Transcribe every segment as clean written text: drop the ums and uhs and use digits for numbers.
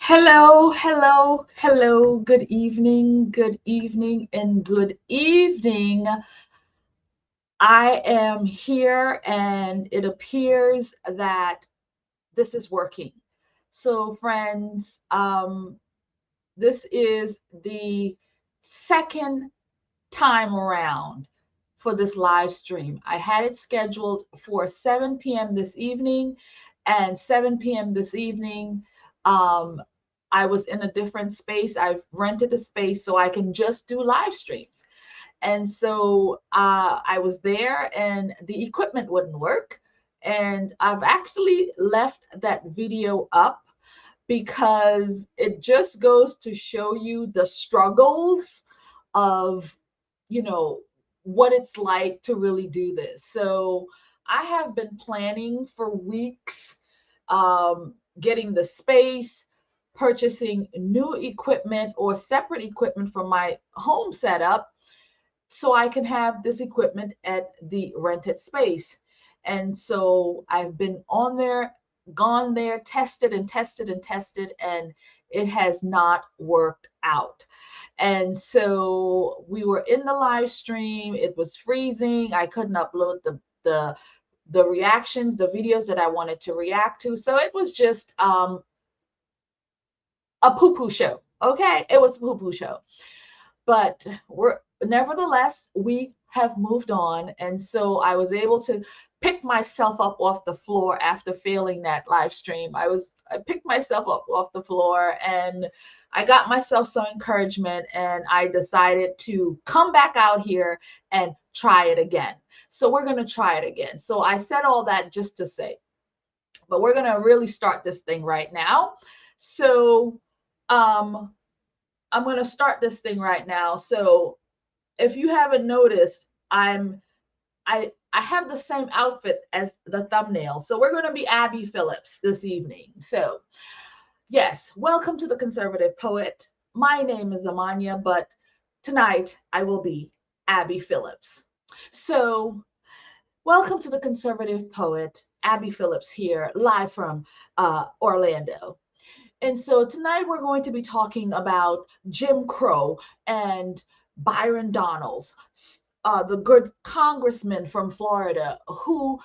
Hello, hello, hello. Good evening, and good evening. I am here, and it appears that this is working. So, friends, this is the second time around for this live stream. I had it scheduled for 7 p.m. this evening, and 7 p.m. this evening, um, I was in a different space. I've rented a space so I can just do live streams. And so I was there, and the equipment wouldn't work. And I've actually left that video up because it just goes to show you the struggles of, you know, what it's like to really do this. So I have been planning for weeks, getting the space, purchasing new equipment or separate equipment from my home setup so I can have this equipment at the rented space. And so I've been on there, gone there, tested and tested and tested, and it has not worked out. And so we were in the live stream. It was freezing. I couldn't upload the reactions, the videos that I wanted to react to. So it was just a poo-poo show. Okay, it was a poo-poo show. But we're nevertheless, we have moved on. And so I was able to pick myself up off the floor after failing that live stream. I picked myself up off the floor, and I got myself some encouragement, and I decided to come back out here and try it again. So we're going to try it again. So I said all that just to say, but we're going to really start this thing right now. So um I'm going to start this thing right now. So if you haven't noticed, I have the same outfit as the thumbnail. So we're going to be Abby Phillips this evening. So yes, welcome to the Conservative Poet. My name is Amanya, but tonight I will be Abby Phillips. So welcome to the Conservative Poet. Abby Phillips here, live from Orlando. And so tonight we're going to be talking about Jim Crow and Byron Donalds, the good congressman from Florida, who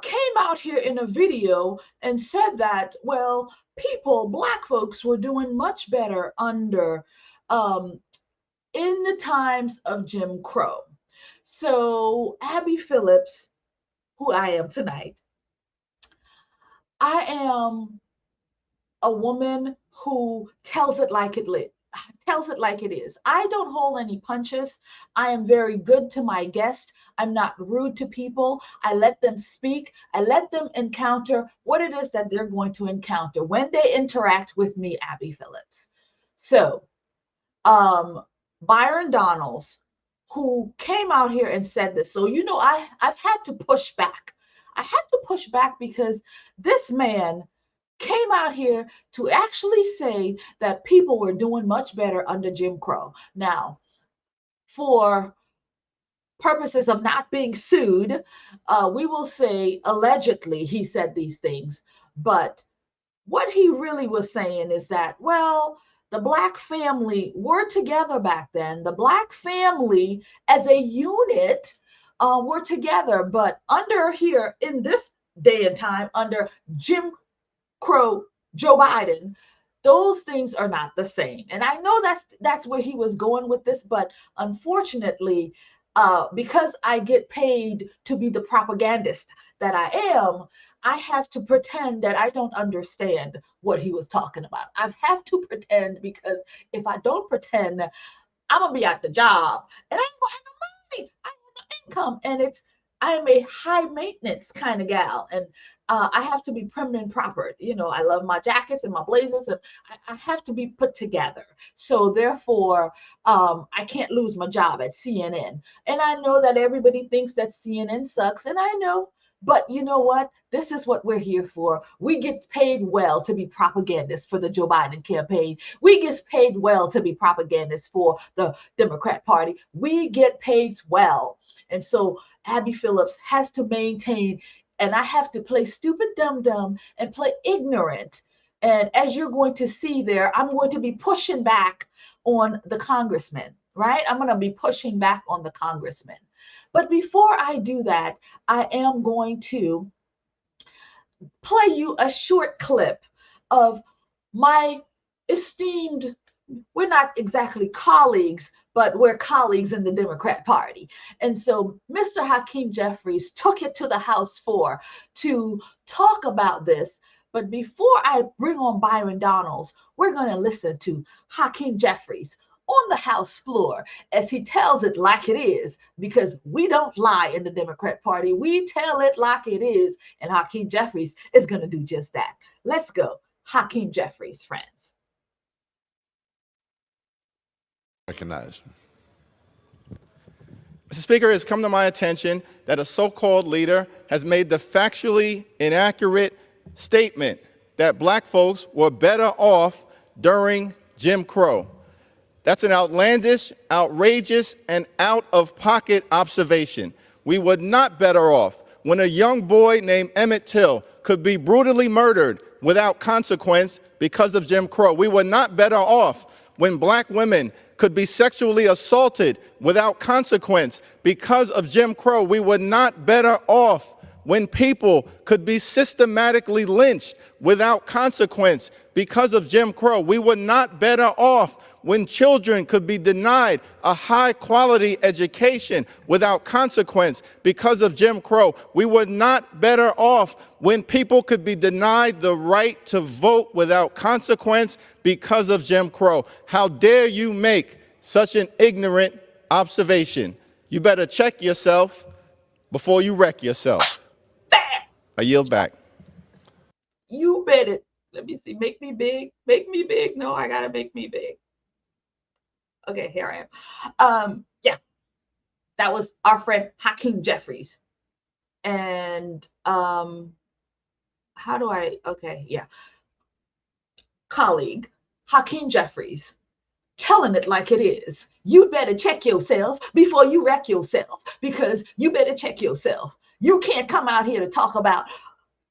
came out here in a video and said that, well, black folks were doing much better under, um, in the times of Jim Crow. So Abby Phillips, who I am tonight, I am a woman who tells it like it is. I don't hold any punches. I am very good to my guests. I'm not rude to people. I let them speak. I let them encounter what it is that they're going to encounter when they interact with me, Abby Phillips. So, um, Byron Donalds, who came out here and said this. So, I've had to push back. I had to push back because this man came out here to actually say that people were doing much better under Jim Crow. Now, for purposes of not being sued, we will say allegedly he said these things. But what he really was saying is that, well, the Black family were together back then. The Black family as a unit were together. But under here in this day and time, under Jim Crow Joe Biden, those things are not the same. And I know that's where he was going with this, but unfortunately, because I get paid to be the propagandist that I am, I have to pretend that I don't understand what he was talking about. I have to pretend because if I don't pretend, I'm gonna be at the job and I ain't gonna have no money. I have no income, and I am a high maintenance kind of gal, and I have to be prim and proper. I love my jackets and my blazers, and I have to be put together. So therefore, I can't lose my job at CNN. And I know that everybody thinks that CNN sucks, and I know. But you know what? This is what we're here for. We get paid well to be propagandists for the Joe Biden campaign. We get paid well to be propagandists for the Democrat Party. We get paid well. And so Abby Phillips has to maintain, and I have to play stupid dum dum and play ignorant And as you're going to see there, I'm going to be pushing back on the congressman, right? I'm going to be pushing back on the congressman. But before I do that, I am going to play you a short clip of my esteemed, we're not exactly colleagues, but we're colleagues in the Democrat Party. And so Mr. Hakeem Jefferies took it to the House floor to talk about this. But before I bring on Byron Donalds, we're going to listen to Hakeem Jefferies on the House floor as he tells it like it is, because we don't lie in the Democrat Party. We tell it like it is, and Hakeem Jefferies is going to do just that. Let's go. Hakeem Jefferies, friends. Recognized. Mr. Speaker, it has come to my attention that a so-called leader has made the factually inaccurate statement that black folks were better off during Jim Crow. That's an outlandish, outrageous, and out-of-pocket observation. We were not better off when a young boy named Emmett Till could be brutally murdered without consequence because of Jim Crow. We were not better off when black women could be sexually assaulted without consequence because of Jim Crow. We were not better off when people could be systematically lynched without consequence because of Jim Crow. We were not better off when children could be denied a high-quality education without consequence because of Jim Crow. We were not better off when people could be denied the right to vote without consequence because of Jim Crow. How dare you make such an ignorant observation? You better check yourself before you wreck yourself. I yield back. You better, let me see, make me big, make me big. No, I gotta make me big. Okay, here I am. Yeah, that was our friend Hakeem Jefferies. And how do I, okay, yeah. Colleague, Hakeem Jefferies, telling it like it is. You better check yourself before you wreck yourself, because you better check yourself. You can't come out here to talk about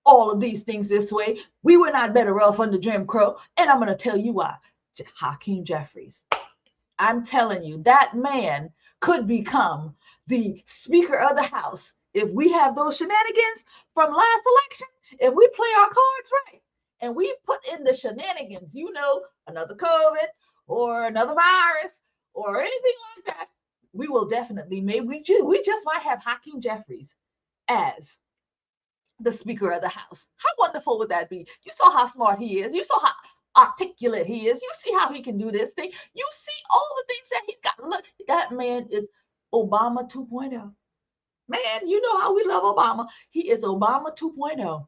all of these things this way. We were not better off under Jim Crow, and I'm going to tell you why. Hakeem Jefferies. I'm telling you, that man could become the Speaker of the House if we have those shenanigans from last election. If we play our cards right and we put in the shenanigans, you know, another COVID or another virus or anything like that, we will definitely, maybe we just might have Hakeem Jefferies as the Speaker of the House. How wonderful would that be? You saw how smart he is. You saw how articulate he is. You see how he can do this thing. You see all the things that he's got. Look, that man is Obama 2.0. Man, you know how we love Obama. He is Obama 2.0.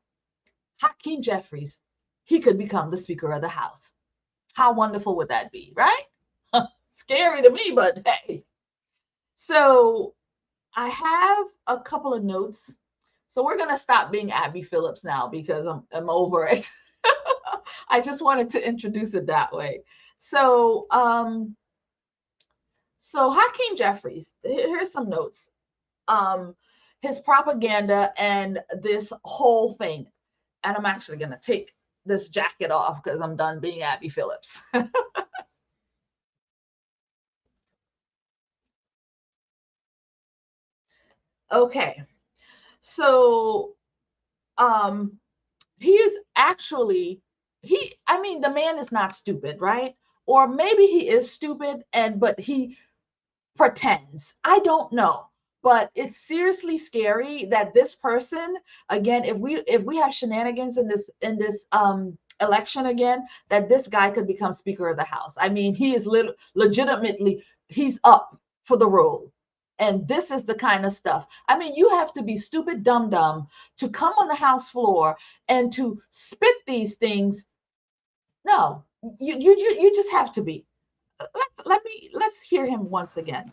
Hakeem Jefferies, he could become the Speaker of the House. How wonderful would that be, right? Scary to me, but hey. So I have a couple of notes. So we're going to stop being Abby Phillips now because I'm over it. I just wanted to introduce it that way. So, Hakeem Jefferies, here's some notes. His propaganda and this whole thing. And I'm actually going to take this jacket off because I'm done being Abby Phillips. Okay. So, he is actually, I mean, the man is not stupid, right? Or maybe he is stupid but he pretends. I don't know. But it's seriously scary that this person, again, if we have shenanigans in this election again, that this guy could become Speaker of the House. I mean, he is legitimately, he's up for the role. And this is the kind of stuff. I mean, you have to be stupid dumb to come on the House floor and to spit these things. No, you just have to be. Let's hear him once again.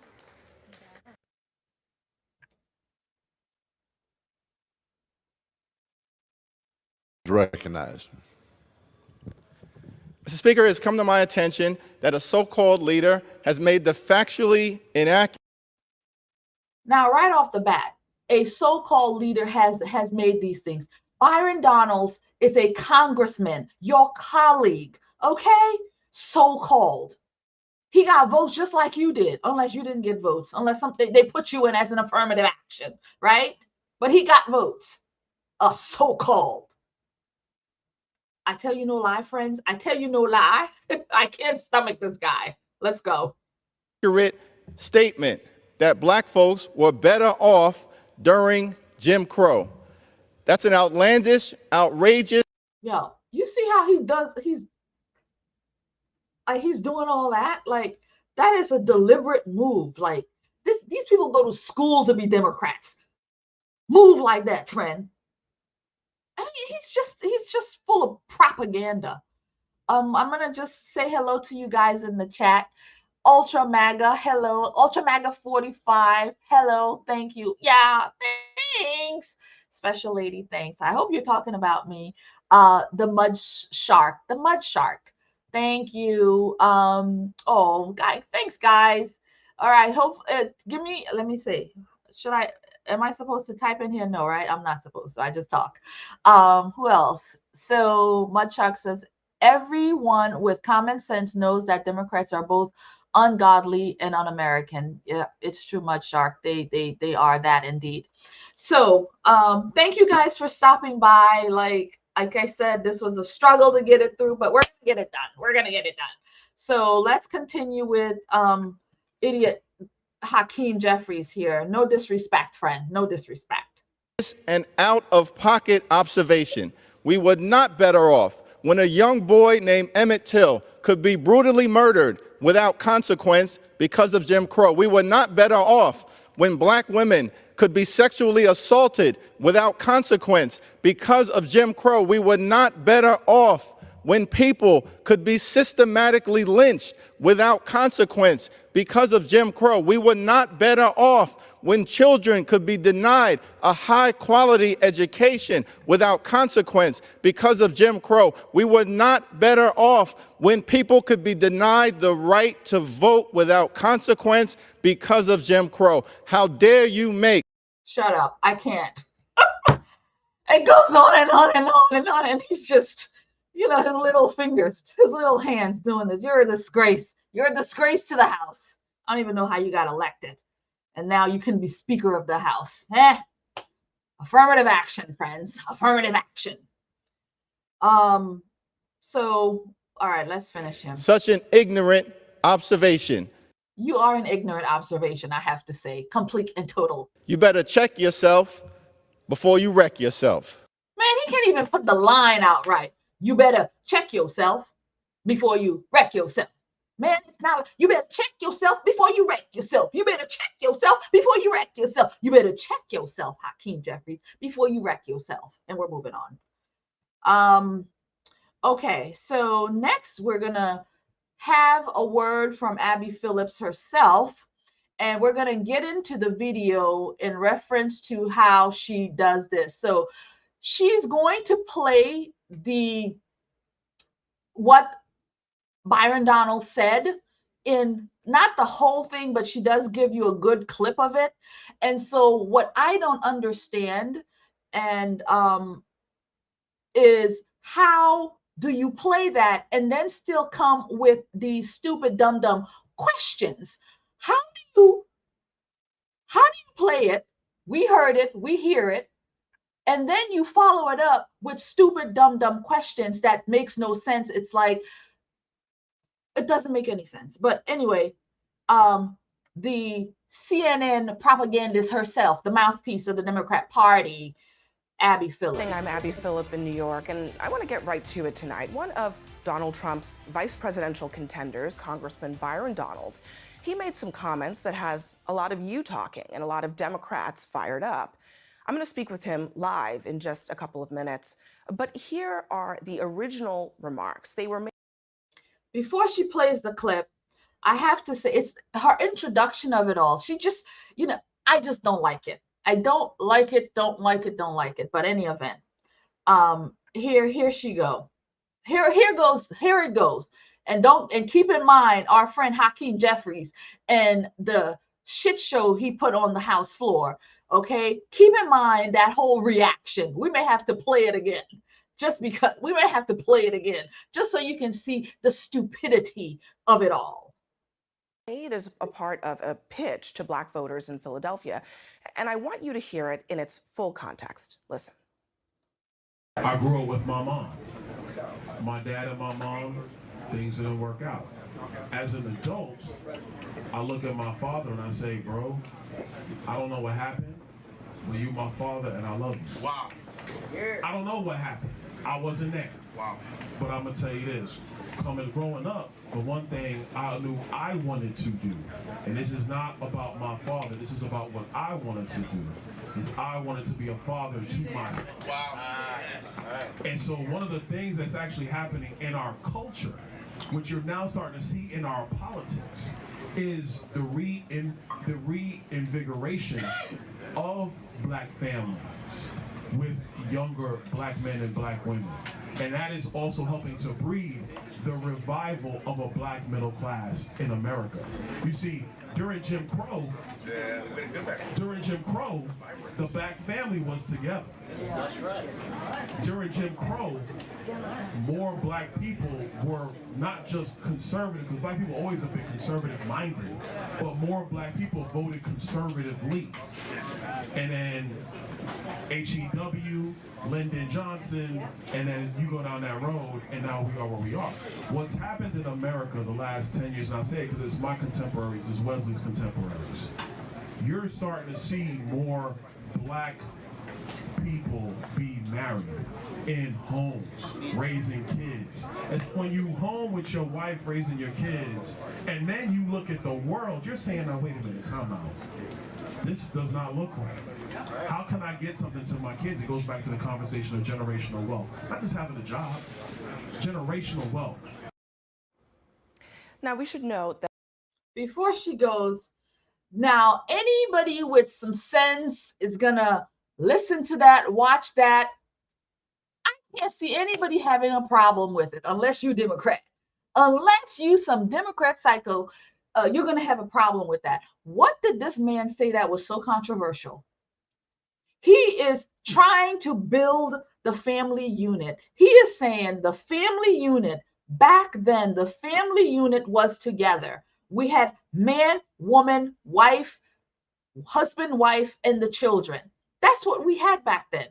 Recognized. Mr. Speaker, it has come to my attention that a so-called leader has made the factually inaccurate. Now, right off the bat, a so-called leader has made these things. Byron Donalds is a congressman, your colleague, okay? So-called. He got votes just like you did, unless you didn't get votes, unless something they put you in as an affirmative action, right? But he got votes, a so-called. I tell you no lie, friends. I tell you no lie. I can't stomach this guy. Let's go. Accurate statement that black folks were better off during Jim Crow. That's an outlandish, outrageous. Yo, you see how he does? He's doing all that. Like, that is a deliberate move. Like, these people go to school to be Democrats. Move like that, friend. I mean, he's just full of propaganda. I'm gonna just say hello to you guys in the chat. Ultra MAGA, hello. Ultra MAGA 45, hello. Thank you. Yeah, thanks. Special lady, thanks. I hope you're talking about me. The mud shark. Thank you. Oh, guys, thanks, guys. All right. Let me see. Am I supposed to type in here? No, right? I'm not supposed to. I just talk. Who else? So Mudshark says, everyone with common sense knows that Democrats are both ungodly and un-American. Yeah, it's true, Mudshark. They are that indeed. So thank you guys for stopping by. Like I said, this was a struggle to get it through, but we're gonna get it done. We're gonna get it done. So let's continue with idiot Hakeem Jefferies here. No disrespect, friend. No disrespect. An out-of-pocket observation. We were not better off when a young boy named Emmett Till could be brutally murdered without consequence because of Jim Crow. We were not better off when black women could be sexually assaulted without consequence because of Jim Crow. We were not better off when people could be systematically lynched without consequence because of Jim Crow. We were not better off when children could be denied a high-quality education without consequence because of Jim Crow. We were not better off when people could be denied the right to vote without consequence because of Jim Crow. How dare you make... Shut up. I can't. It goes on and on and on and on, and he's just, his little fingers, his little hands doing this. You're a disgrace. You're a disgrace to the House. I don't even know how you got elected. And now you can be Speaker of the House. Affirmative action, friends. Affirmative action. So, all right, let's finish him. Such an ignorant observation. You are an ignorant observation, I have to say. Complete and total. You better check yourself before you wreck yourself. Man, he can't even put the line out right. You better check yourself before you wreck yourself. Man, it's not, you better check yourself before you wreck yourself. You better check yourself before you wreck yourself. You better check yourself, Hakeem Jefferies, before you wreck yourself. And we're moving on. Okay, so next we're going to have a word from Abby Phillips herself. And we're going to get into the video in reference to how she does this. So she's going to play what Byron Donalds said in not the whole thing, but she does give you a good clip of it. And so what I don't understand is how do you play that and then still come with these stupid dumb questions? How do you play it? We heard it, we hear it, and then you follow it up with stupid dumb questions that makes no sense. It's like, it doesn't make any sense. But anyway, the CNN propagandist herself, the mouthpiece of the Democrat Party, Abby Phillips. I'm Abby Phillips in New York, and I want to get right to it tonight. One of Donald Trump's vice presidential contenders, Congressman Byron Donalds, he made some comments that has a lot of you talking and a lot of Democrats fired up. I'm going to speak with him live in just a couple of minutes, but here are the original remarks. They were made. Before she plays the clip, I have to say, it's her introduction of it all. She just, I just don't like it. I don't like it, don't like it, don't like it. But any event, here she go. Here it goes. And keep in mind our friend Hakeem Jefferies and the shit show he put on the House floor Okay, keep in mind that whole reaction. We may have to play it again, just because we may have to play it again, just so you can see the stupidity of it all. Made as a part of a pitch to Black voters in Philadelphia, and I want you to hear it in its full context. Listen. I grew up with my mom. My dad and my mom, things didn't work out. As an adult, I look at my father and I say, bro, I don't know what happened, but you my father and I love you. Wow. I don't know what happened. I wasn't there. Wow. But I'm gonna tell you this, growing up, the one thing I knew I wanted to do, and this is not about my father, this is about what I wanted to do, is I wanted to be a father to myself. Wow. And so one of the things that's actually happening in our culture, which you're now starting to see in our politics, is the reinvigoration of Black families with younger Black men and Black women. And that is also helping to breed the revival of a Black middle class in America. You see, during Jim Crow, the Black family was together. That's right. During Jim Crow, more Black people were not just conservative, because Black people always have been conservative-minded, but more Black people voted conservatively. And then HEW, Lyndon Johnson, and then you go down that road, and now we are where we are. What's happened in America the last 10 years, and I say it because it's my contemporaries, it's Wesley's contemporaries, you're starting to see more Black people be married in homes, raising kids. It's when you home with your wife raising your kids, and then you look at the world, you're saying, now wait a minute, time out. This does not look right. How can I get something to my kids? It goes back to the conversation of generational wealth. Not just having a job, generational wealth. Now we should note that Before she goes, now anybody with some sense is gonna listen to that, watch that. I can't see anybody having a problem with it unless you Democrat. Unless you some Democrat psycho, you're gonna have a problem with that. What did this man say that was so controversial? He is trying to build the family unit. He is saying the family unit, back then, the family unit was together. We had man, woman, wife, husband, wife, and the children. That's what we had back then.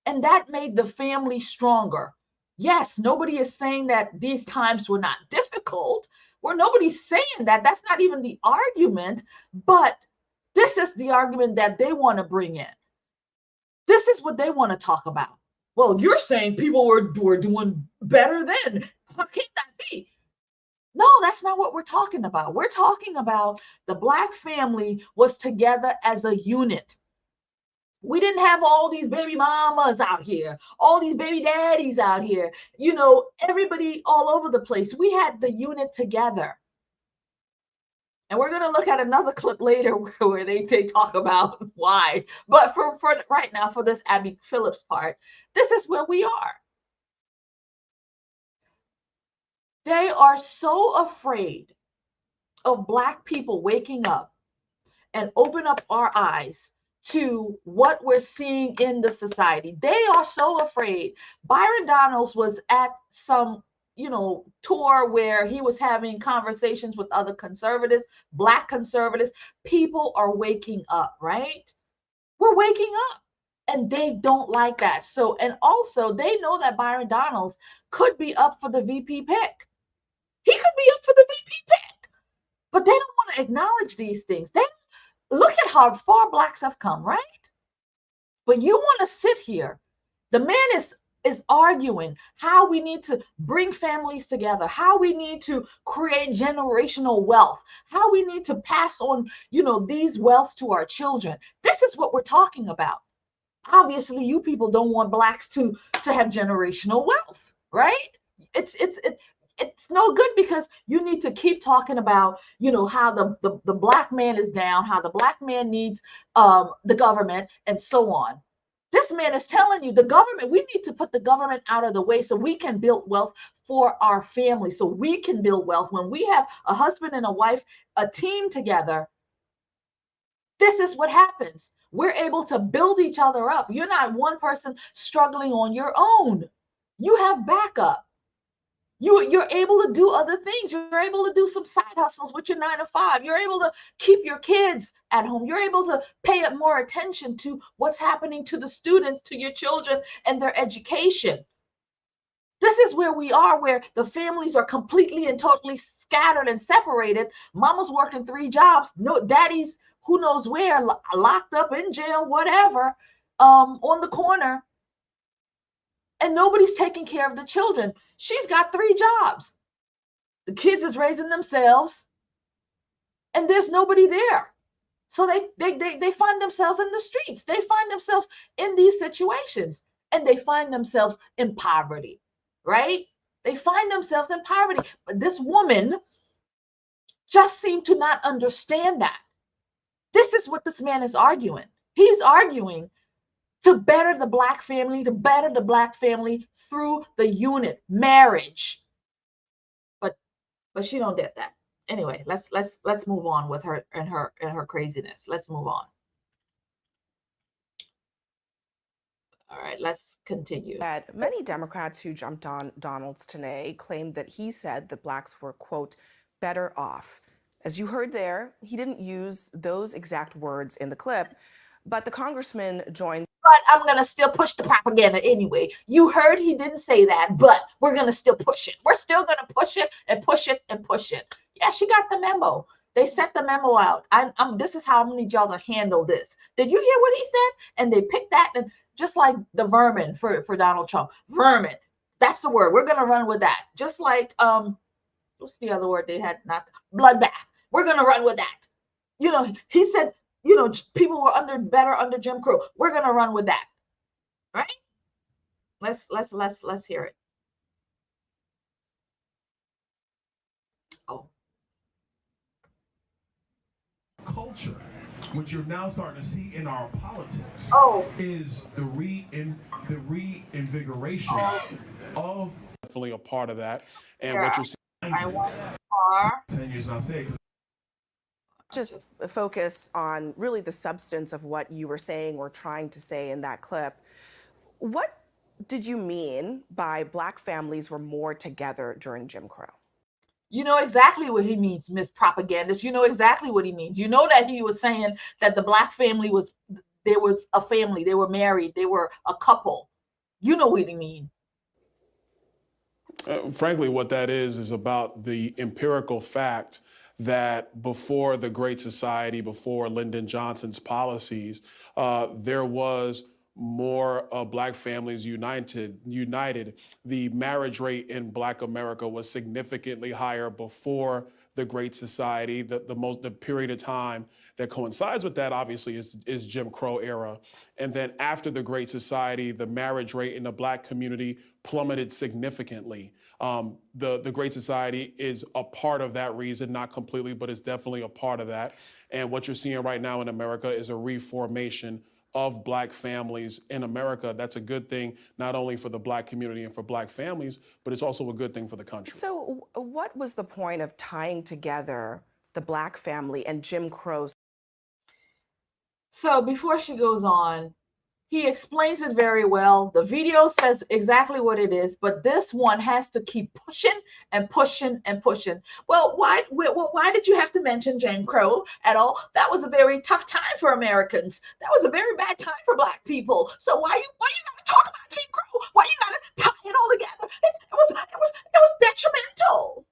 And that made the family stronger. Yes, nobody is saying that these times were not difficult. Well, nobody's saying that. That's not even the argument. But this is the argument that they want to bring in. This is what they want to talk about. Well, you're saying people were doing better then. How can that be? No, that's not what we're talking about. We're talking about the Black family was together as a unit. We didn't have all these baby mamas out here, all these baby daddies out here, everybody all over the place. We had the unit together. And we're going to look at another clip later where they talk about why. But for right now, for this Abby Phillips part, this is where we are. They are so afraid of Black people waking up and open up our eyes to what we're seeing in the society. They are so afraid. Byron Donalds was at some tour where he was having conversations with other conservatives, Black conservatives. People are waking up, right? We're waking up, and they don't like that. So, and also they know that Byron Donalds could be up for the VP pick. He could be up for the VP pick, but they don't want to acknowledge these things. They look at how far Blacks have come, right? But you want to sit here. The man is arguing how we need to bring families together, how we need to create generational wealth, how we need to pass on, these wealths to our children. This is what we're talking about. Obviously, you people don't want Blacks to have generational wealth, right? It's no good, because you need to keep talking about, how the Black man is down, how the Black man needs the government, and so on. This man is telling you the government, we need to put the government out of the way so we can build wealth for our family, so we can build wealth. When we have a husband and a wife, a team together, this is what happens. We're able to build each other up. You're not one person struggling on your own. You have backup. You're able to do other things. You're able to do some side hustles with your 9 to 5. You're able to keep your kids at home. You're able to pay more attention to what's happening to the students, to your children and their education. This is where we are, where the families are completely and totally scattered and separated. Mama's working 3 jobs. No, daddy's who knows where, locked up in jail, whatever, on the corner. And nobody's taking care of the children. She's got 3 jobs. The kids is raising themselves, and there's nobody there. So they find themselves in the streets. They find themselves in these situations, and they find themselves in poverty, right? They find themselves in poverty. But this woman just seemed to not understand that. This is what this man is arguing. He's arguing to better the Black family, through the unit, marriage. But she don't get that. Anyway, let's move on with her and her craziness. Let's move on. All right, let's continue. That many Democrats who jumped on Donalds today claimed that he said that Blacks were, quote, better off. As you heard there, he didn't use those exact words in the clip, but the congressman joined. But I'm going to still push the propaganda anyway. You heard he didn't say that, but we're going to still push it. We're still going to push it and push it and push it. Yeah, she got the memo. They sent the memo out. This is how I'm going to need y'all to handle this. Did you hear what he said? And they picked that, and just like the vermin for Donald Trump. Vermin. That's the word. We're going to run with that. Just like, what's the other word they had? Not bloodbath. We're going to run with that. You know, he said, you know, people were better under Jim Crow. We're gonna run with that, right? Let's hear it. Oh, culture, which you're now starting to see in our politics, is the reinvigoration of. Definitely a part of that, and what you're seeing. I want 10 years not say. Just focus on really the substance of what you were saying or trying to say in that clip. What did you mean by Black families were more together during Jim Crow? You know exactly what he means, Miss Propagandist. You know exactly what he means. You know that he was saying that the Black family was a family. They were married. They were a couple. You know what he means. Frankly, what that is about the empirical fact that before the Great Society, before Lyndon Johnson's policies, there was more Black families united. The marriage rate in Black America was significantly higher before the Great Society. The period of time that coincides with that, obviously, is Jim Crow era. And then after the Great Society, the marriage rate in the Black community plummeted significantly. The Great Society is a part of that reason, not completely, but it's definitely a part of that. And what you're seeing right now in America is a reformation of Black families in America. That's a good thing, not only for the Black community and for Black families, but it's also a good thing for the country. So what was the point of tying together the Black family and Jim Crow? So before she goes on, he explains it very well. The video says exactly what it is, but this one has to keep pushing and pushing and pushing. Well, why did you have to mention Jim Crow at all? That was a very tough time for Americans. That was a very bad time for Black people. So why you gotta talk about Jim Crow? Why you gotta tie it all together? It was detrimental.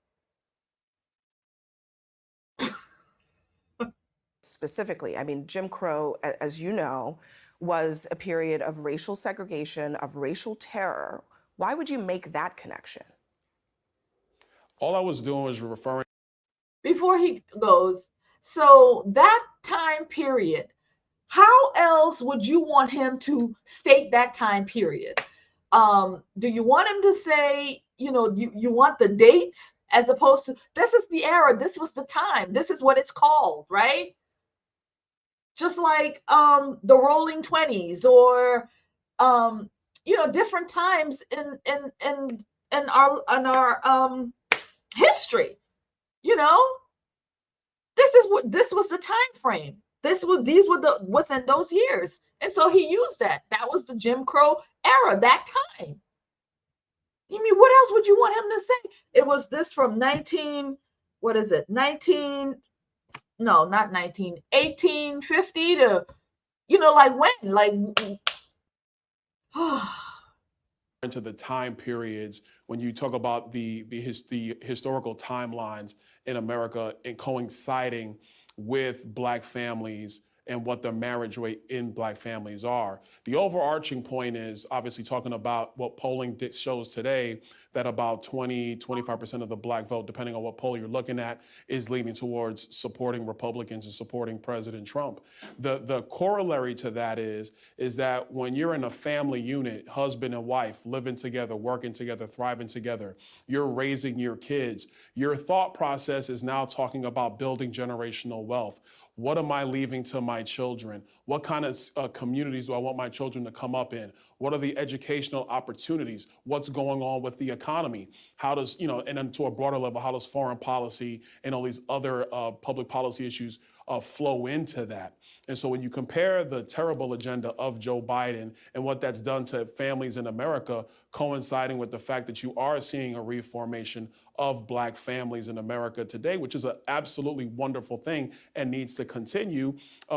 Specifically, I mean, Jim Crow, as you know, was a period of racial segregation, of racial terror. Why would you make that connection? All I was doing was referring. Before he goes, so that time period, how else would you want him to state that time period? Do you want him to say, you know, you want the dates as opposed to, this is the era, this was the time, this is what it's called, right? Just like the Rolling 20s, or you know, different times in our history. You know, this was the time frame. These were the within those years. And so he used that. That was the Jim Crow era, that time. You mean, what else would you want him to say? It was this from 19, what is it? 19, no, not 19, 1850 to, like when? Like, into the time periods when you talk about the historical timelines in America and coinciding with Black families and what the marriage rate in Black families are. The overarching point is obviously talking about what polling shows today, that about 25% of the Black vote, depending on what poll you're looking at, is leaning towards supporting Republicans and supporting President Trump. The corollary to that is that when you're in a family unit, husband and wife, living together, working together, thriving together, you're raising your kids, your thought process is now talking about building generational wealth. What am I leaving to my children? What kind of communities do I want my children to come up in? What are the educational opportunities? What's going on with the economy? How does, and then to a broader level, how does foreign policy and all these other public policy issues flow into that? And so when you compare the terrible agenda of Joe Biden and what that's done to families in America, coinciding with the fact that you are seeing a reformation of Black families in America today, which is an absolutely wonderful thing and needs to continue.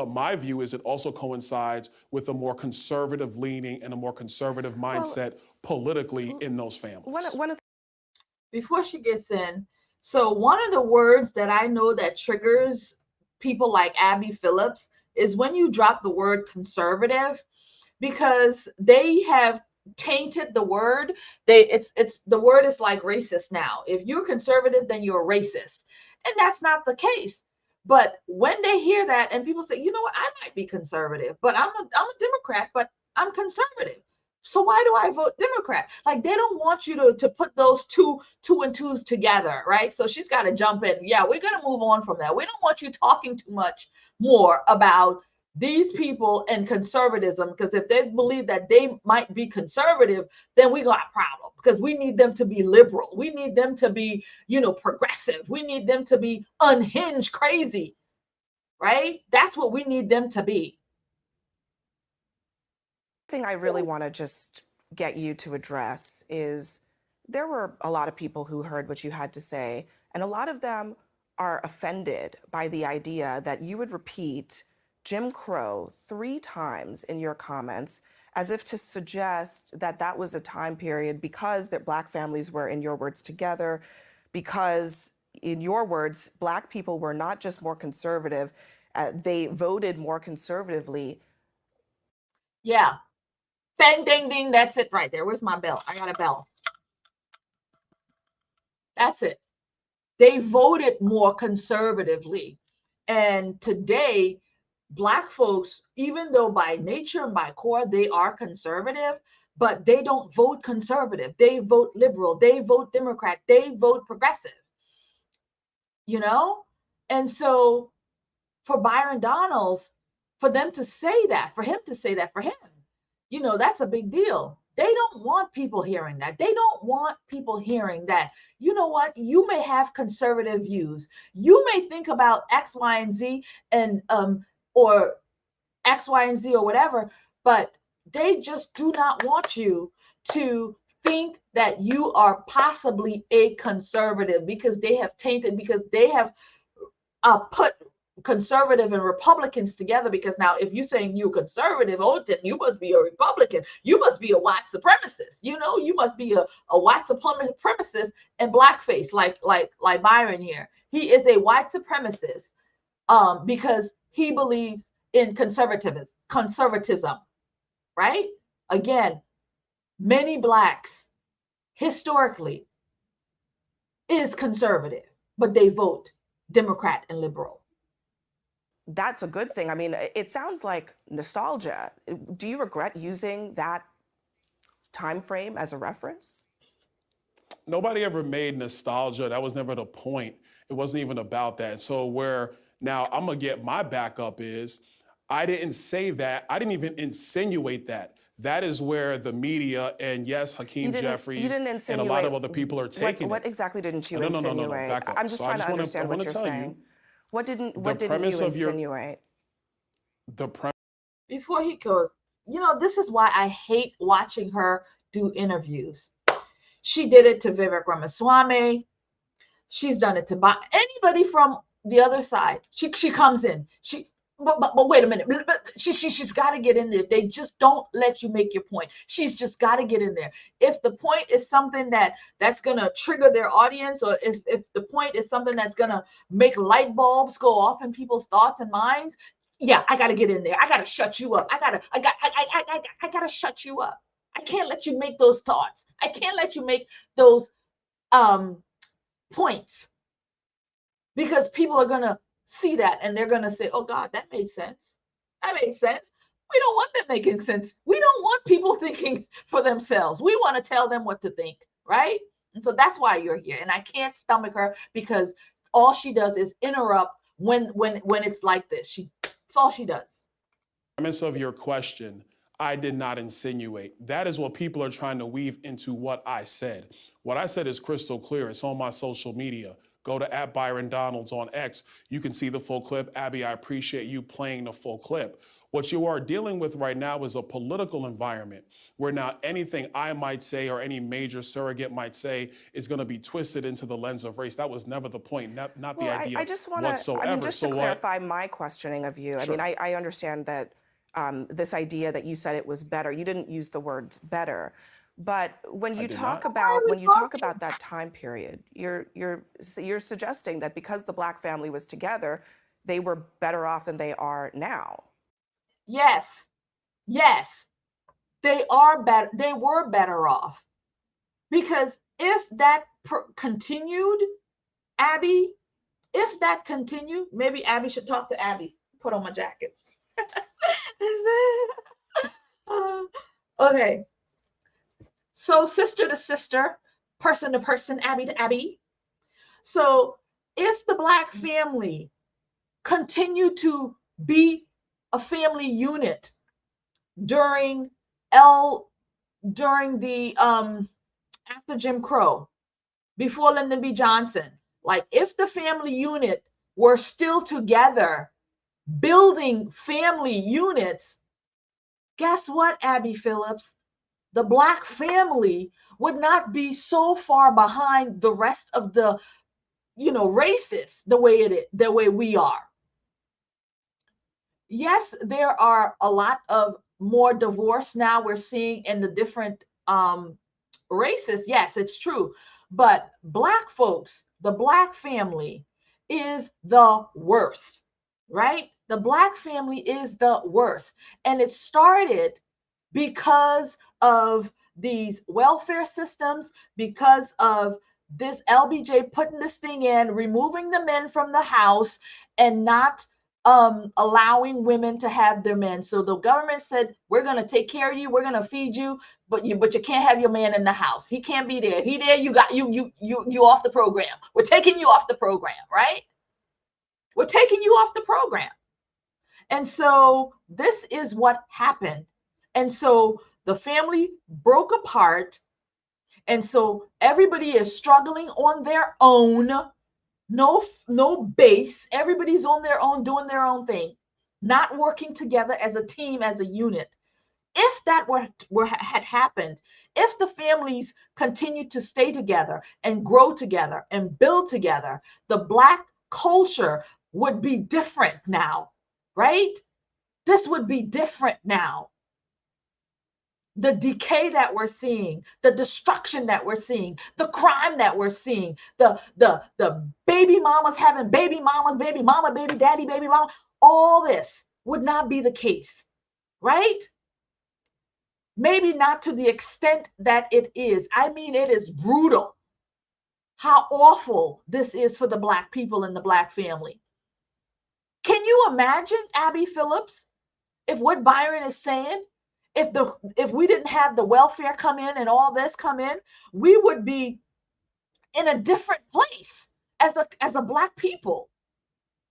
My view is it also coincides with a more conservative leaning and a more conservative mindset politically in those families. Before she gets in, so one of the words that I know that triggers people like Abby Phillips is when you drop the word conservative, because they have tainted the word. It's the word is like racist now. If you're conservative, then you're a racist, and that's not the case. But when they hear that and people say, you know what, I might be conservative, but I'm a Democrat, but I'm conservative. So why do I vote Democrat? Like, they don't want you to put those two and twos together, right? So she's got to jump in. Yeah, we're going to move on from that. We don't want you talking too much more about these people and conservatism, because if they believe that they might be conservative, then we got a problem, because we need them to be liberal. We need them to be, progressive. We need them to be unhinged crazy, right? That's what we need them to be. Thing I really want to just get you to address is there were a lot of people who heard what you had to say, and a lot of them are offended by the idea that you would repeat Jim Crow 3 times in your comments, as if to suggest that that was a time period because that Black families were, in your words, together, because, in your words, Black people were not just more conservative, they voted more conservatively. Yeah. Ding, ding, ding. That's it right there. Where's my bell? I got a bell. That's it. They voted more conservatively. And today, Black folks, even though by nature and by core, they are conservative, but they don't vote conservative. They vote liberal. They vote Democrat. They vote progressive. And so for Byron Donalds, for them to say that, for him to say that, for him, that's a big deal. They don't want people hearing that. They don't want people hearing that, you know what, you may have conservative views. You may think about X, Y, and Z and or X, Y, and Z or whatever, but they just do not want you to think that you are possibly a conservative, because they have tainted, because they have put conservative and Republicans together. Because now if you're saying you're conservative, oh, then you must be a Republican. You must be a white supremacist. You must be a white supremacist and blackface, like Byron here. He is a white supremacist because he believes in conservatism, right? Again, many Blacks historically is conservative, but they vote Democrat and liberal. That's a good thing. I mean, it sounds like nostalgia. Do you regret using that time frame as a reference? Nobody ever made nostalgia. That was never the point. It wasn't even about that. So where now I'm going to get my backup is, I didn't say that. I didn't even insinuate that. That is where the media and, yes, Hakeem Jefferies and a lot of other people are taking What exactly didn't you insinuate? No, back up. I'm just trying to understand what you're saying. What didn't you insinuate? the premise. Before he goes, this is why I hate watching her do interviews. She did it to Vivek Ramaswamy. She's done it to anybody from the other side. She comes in. But wait a minute. She's got to get in there. They just don't let you make your point. She's just got to get in there. If the point is something that's gonna trigger their audience, or if the point is something that's gonna make light bulbs go off in people's thoughts and minds, yeah, I gotta get in there. I gotta shut you up. I gotta shut you up. I can't let you make those thoughts. I can't let you make those points, because people are going to see that and they're going to say, oh God, that made sense. That made sense. We don't want them making sense. We don't want people thinking for themselves. We want to tell them what to think, right? And so that's why you're here. And I can't stomach her, because all she does is interrupt when it's like this. That's all she does. Premise of your question, I did not insinuate. That is what people are trying to weave into what I said. What I said is crystal clear. It's on my social media. Go to Rep Byron Donalds on X. You can see the full clip. Abby, I appreciate you playing the full clip. What you are dealing with right now is a political environment where now anything I might say or any major surrogate might say is going to be twisted into the lens of race. That was never the point, not the idea I just want whatsoever. to, just to clarify my questioning of you. Sure. I understand that this idea that you said it was better. You didn't use the words better, but when you talk about that time period, you're suggesting that because the Black family was together, they were better off than they are now. Yes, they are better. They were better off, because if that continued, Abby, if that continued, maybe Abby should talk to Abby. Put on my jacket. Okay. So sister to sister, person to person, Abby to Abby. So if the Black family continued to be a family unit during the after Jim Crow, before Lyndon B. Johnson, like if the family unit were still together, building family units, guess what, Abby Phillips? The Black family would not be so far behind the rest of the, races the way we are. Yes, there are a lot of more divorce now we're seeing in the different races. Yes, it's true. But Black folks, the Black family is the worst, right? The Black family is the worst. And it started because of these welfare systems, because of this LBJ putting this thing in, removing the men from the house and not allowing women to have their men. So the government said, we're going to take care of you, we're going to feed you, but you can't have your man in the house. He can't be there. If he there, you off the program. We're taking you off the program, right? We're taking you off the program. And so this is what happened. And so the family broke apart. And so everybody is struggling on their own. No base. Everybody's on their own, doing their own thing, not working together as a team, as a unit. If that had happened, if the families continued to stay together and grow together and build together, the Black culture would be different now, right? This would be different now. The decay that we're seeing, the destruction that we're seeing, the crime that we're seeing, the baby mamas having baby mamas, baby mama, baby daddy, baby mama, all this would not be the case, right? Maybe not to the extent that it is. I mean, it is brutal how awful this is for the Black people and the Black family. Can you imagine, Abby Phillips, if what Byron is saying, if we didn't have the welfare come in and all this come in, we would be in a different place as a Black people.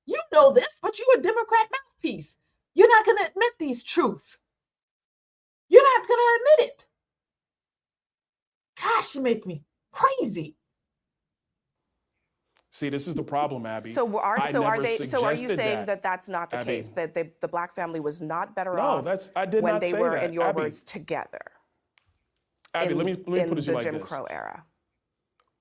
You know this, but you're a Democrat mouthpiece. You're not going to admit these truths. You're not going to admit it. Gosh, you make me crazy. See, this is the problem, Abby. So are I so are never they? So are you suggested saying that. that that's not the Abby. case? That the black family was not better No, off I did when not they say were, that. in your Abby, words, together Abby, let me put it to in you the like Jim this. Crow era?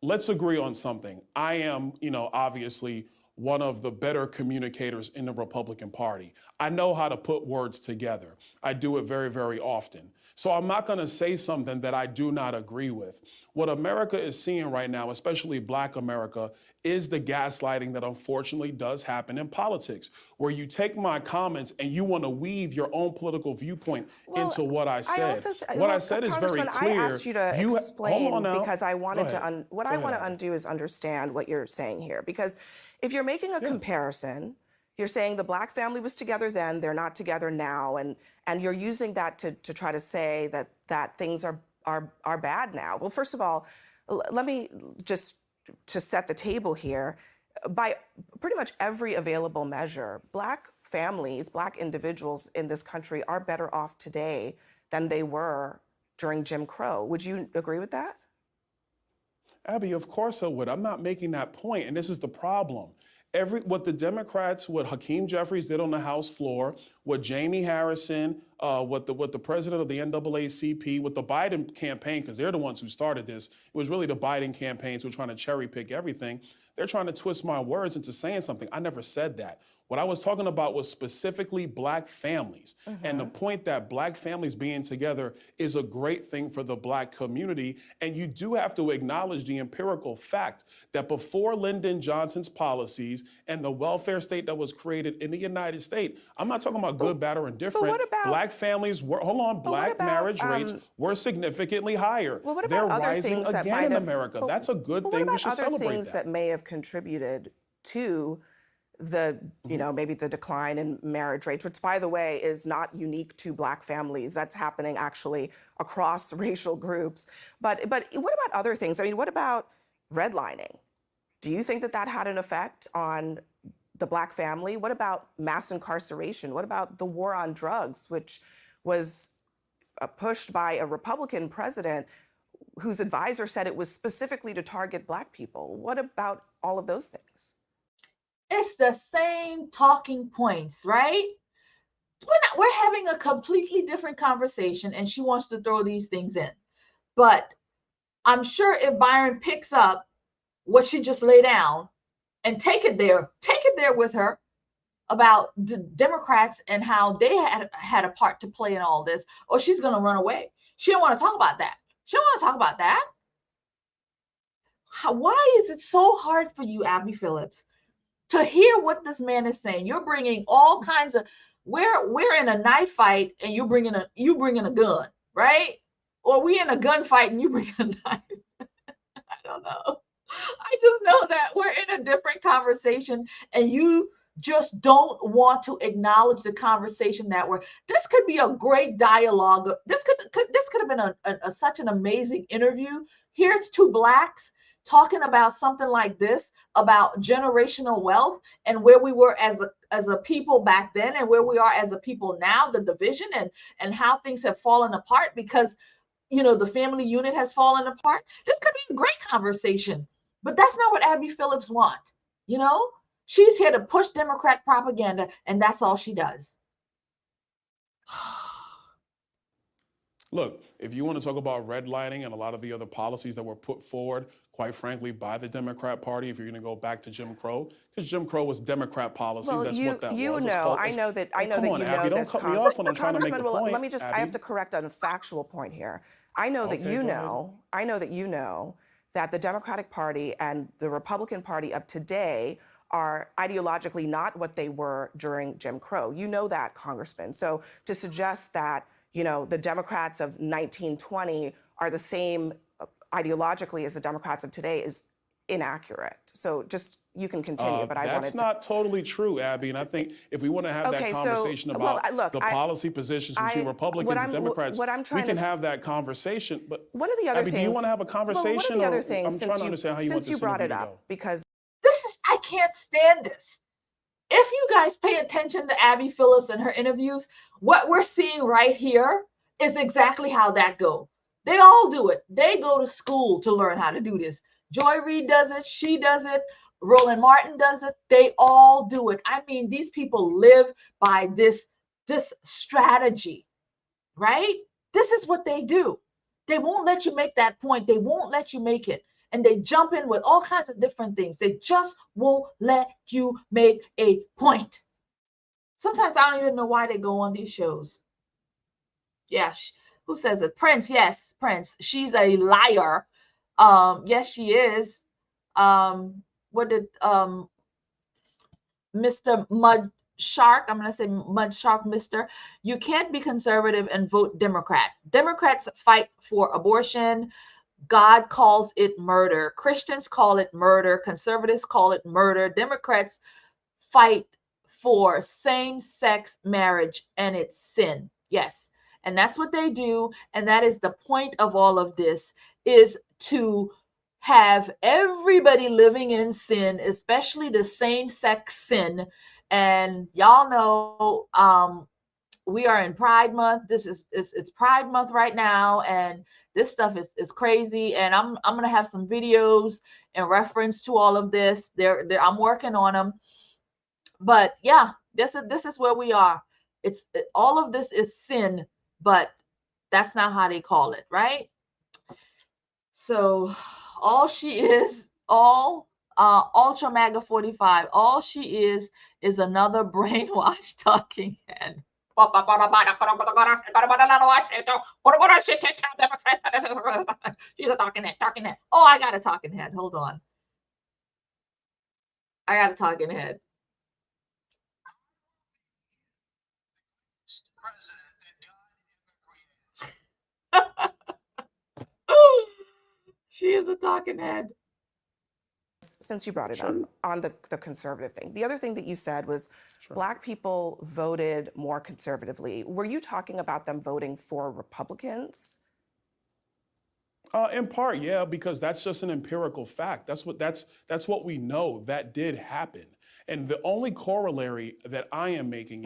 Let's agree on something. I am, obviously one of the better communicators in the Republican Party. I know how to put words together. I do it very, very often. So I'm not going to say something that I do not agree with. What America is seeing right now, especially Black America, is the gaslighting that unfortunately does happen in politics, where you take my comments and you want to weave your own political viewpoint into what I said. What I said is very Congressman, clear. I asked you to explain hold on now. because I wanted Go ahead. what I want to undo is understand what you're saying here. Because if you're making a comparison, you're saying the black family was together then, they're not together now, and you're using that to try to say that things are bad now. Well, first of all, let me just to set the table here. By pretty much every available measure, black families, black individuals in this country are better off today than they were during Jim Crow. Would you agree with that? Abby, of course I would. I'm not making that point, and this is the problem. What the Democrats, what Hakeem Jefferies did on the House floor, what Jamie Harrison, what the president of the NAACP, what the Biden campaign, because they're the ones who started this, it was really the Biden campaigns who were trying to cherry pick everything. They're trying to twist my words into saying something. I never said that. What I was talking about was specifically black families. And the point that black families being together is a great thing for the black community. And you do have to acknowledge the empirical fact that before Lyndon Johnson's policies and the welfare state that was created in the United States, I'm not talking about good, bad, or indifferent. But what about, black families were, black marriage rates were significantly higher. Well, what about They're other rising things that again might in have, America. That's a good thing. We should celebrate that. What about other things that may have contributed to the, maybe the decline in marriage rates, which, by the way, is not unique to black families. That's happening actually across racial groups. But what about other things? I mean, what about redlining? Do you think that had an effect on the black family? What about mass incarceration? What about the war on drugs, which was pushed by a Republican president whose advisor said it was specifically to target black people? What about all of those things? It's the same talking points, right? We're having a completely different conversation, and she wants to throw these things in. But I'm sure if Byron picks up what she just laid down and take it there with her about the Democrats and how they had a part to play in all this, or she's going to run away. She don't want to talk about that. She don't want to talk about that. Why is it so hard for you, Abby Phillips, to hear what this man is saying? You're bringing all kinds of, we're in a knife fight and you bringing a gun, right? Or we in a gunfight and you bring a knife. I don't know. I just know that we're in a different conversation, and you just don't want to acknowledge the conversation that this could be a great dialogue. This could have been such an amazing interview. Here's two blacks talking about something like this, about generational wealth and where we were as a people back then and where we are as a people now, the division and how things have fallen apart because the family unit has fallen apart. This could be a great conversation, but that's not what Abby Phillips wants. She's here to push Democrat propaganda, and that's all she does. Look, if you want to talk about redlining and a lot of the other policies that were put forward, quite frankly, by the Democrat Party, if you're going to go back to Jim Crow, because Jim Crow was Democrat policies. Well, that's what that was. I know that you know Abby, this. Don't cut me off when I'm trying to make a point. Let me just, Abby. I have to correct on a factual point here. I know that you know that the Democratic Party and the Republican Party of today are ideologically not what they were during Jim Crow. You know that, Congressman. So to suggest that, the Democrats of 1920 are the same ideologically as the Democrats of today is inaccurate. So just, you can continue, but I wanted to... That's not totally true, Abby, and I think if we want to have that conversation about the policy positions between Republicans and Democrats, we can have that conversation, but one of the other Abby, things, do you want to have a conversation? One of the other things, I'm trying to understand how you want this since you brought it interview to up, go. because... I can't stand this. If you guys pay attention to Abby Phillips and her interviews, what we're seeing right here is exactly how that goes. They all do it. They go to school to learn how to do this. Joy Reid does it. She does it. Roland Martin does it. They all do it. I mean, these people live by this strategy, right? This is what they do. They won't let you make that point. They won't let you make it. And they jump in with all kinds of different things. They just won't let you make a point. Sometimes I don't even know why they go on these shows. Yeah, who says it? Prince, yes, Prince. She's a liar. Yes, she is. What did Mr. Mud Shark, I'm going to say Mud Shark, Mr. You can't be conservative and vote Democrat. Democrats fight for abortion. God calls it murder. Christians call it murder. Conservatives call it murder. Democrats fight for same-sex marriage, and it's sin. Yes. And that's what they do. And that is the point of all of this, is to have everybody living in sin, especially the same-sex sin. And y'all know we are in Pride Month. It's Pride Month right now, and this stuff is crazy. And I'm gonna have some videos in reference to all of this. I'm working on them. But yeah, this is where we are. All of this is sin, but that's not how they call it, right? So all she is, Ultra MAGA 45, all she is another brainwashed talking head. She's a talking head. Oh, I got a talking head. Hold on. I got a talking head. She is a talking head. Since you brought it up on the conservative thing, the other thing that you said was Black people voted more conservatively. Were you talking about them voting for Republicans? In part, yeah, because that's just an empirical fact. That's what we know. That did happen. And the only corollary that I am making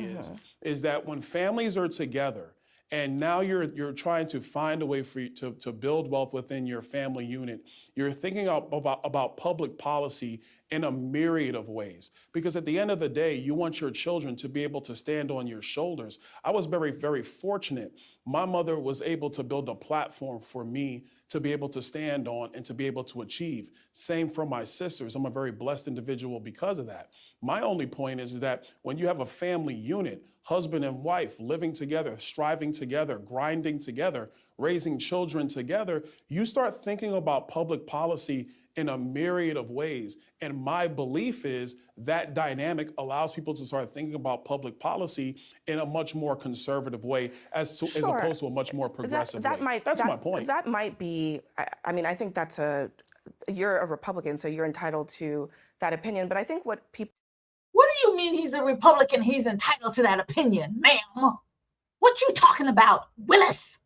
is that when families are together, and now you're trying to find a way for you to build wealth within your family unit, you're thinking about public policy in a myriad of ways. Because at the end of the day, you want your children to be able to stand on your shoulders. I was very, very fortunate. My mother was able to build a platform for me to be able to stand on and to be able to achieve. Same for my sisters. I'm a very blessed individual because of that. My only point is that when you have a family unit, husband and wife living together, striving together, grinding together, raising children together, you start thinking about public policy in a myriad of ways. And my belief is that dynamic allows people to start thinking about public policy in a much more conservative way as opposed to a much more progressive way. That's my point. That might be, I mean, I think you're a Republican, so you're entitled to that opinion. But I think what do you mean he's a Republican? He's entitled to that opinion, ma'am? What you talking about, Willis?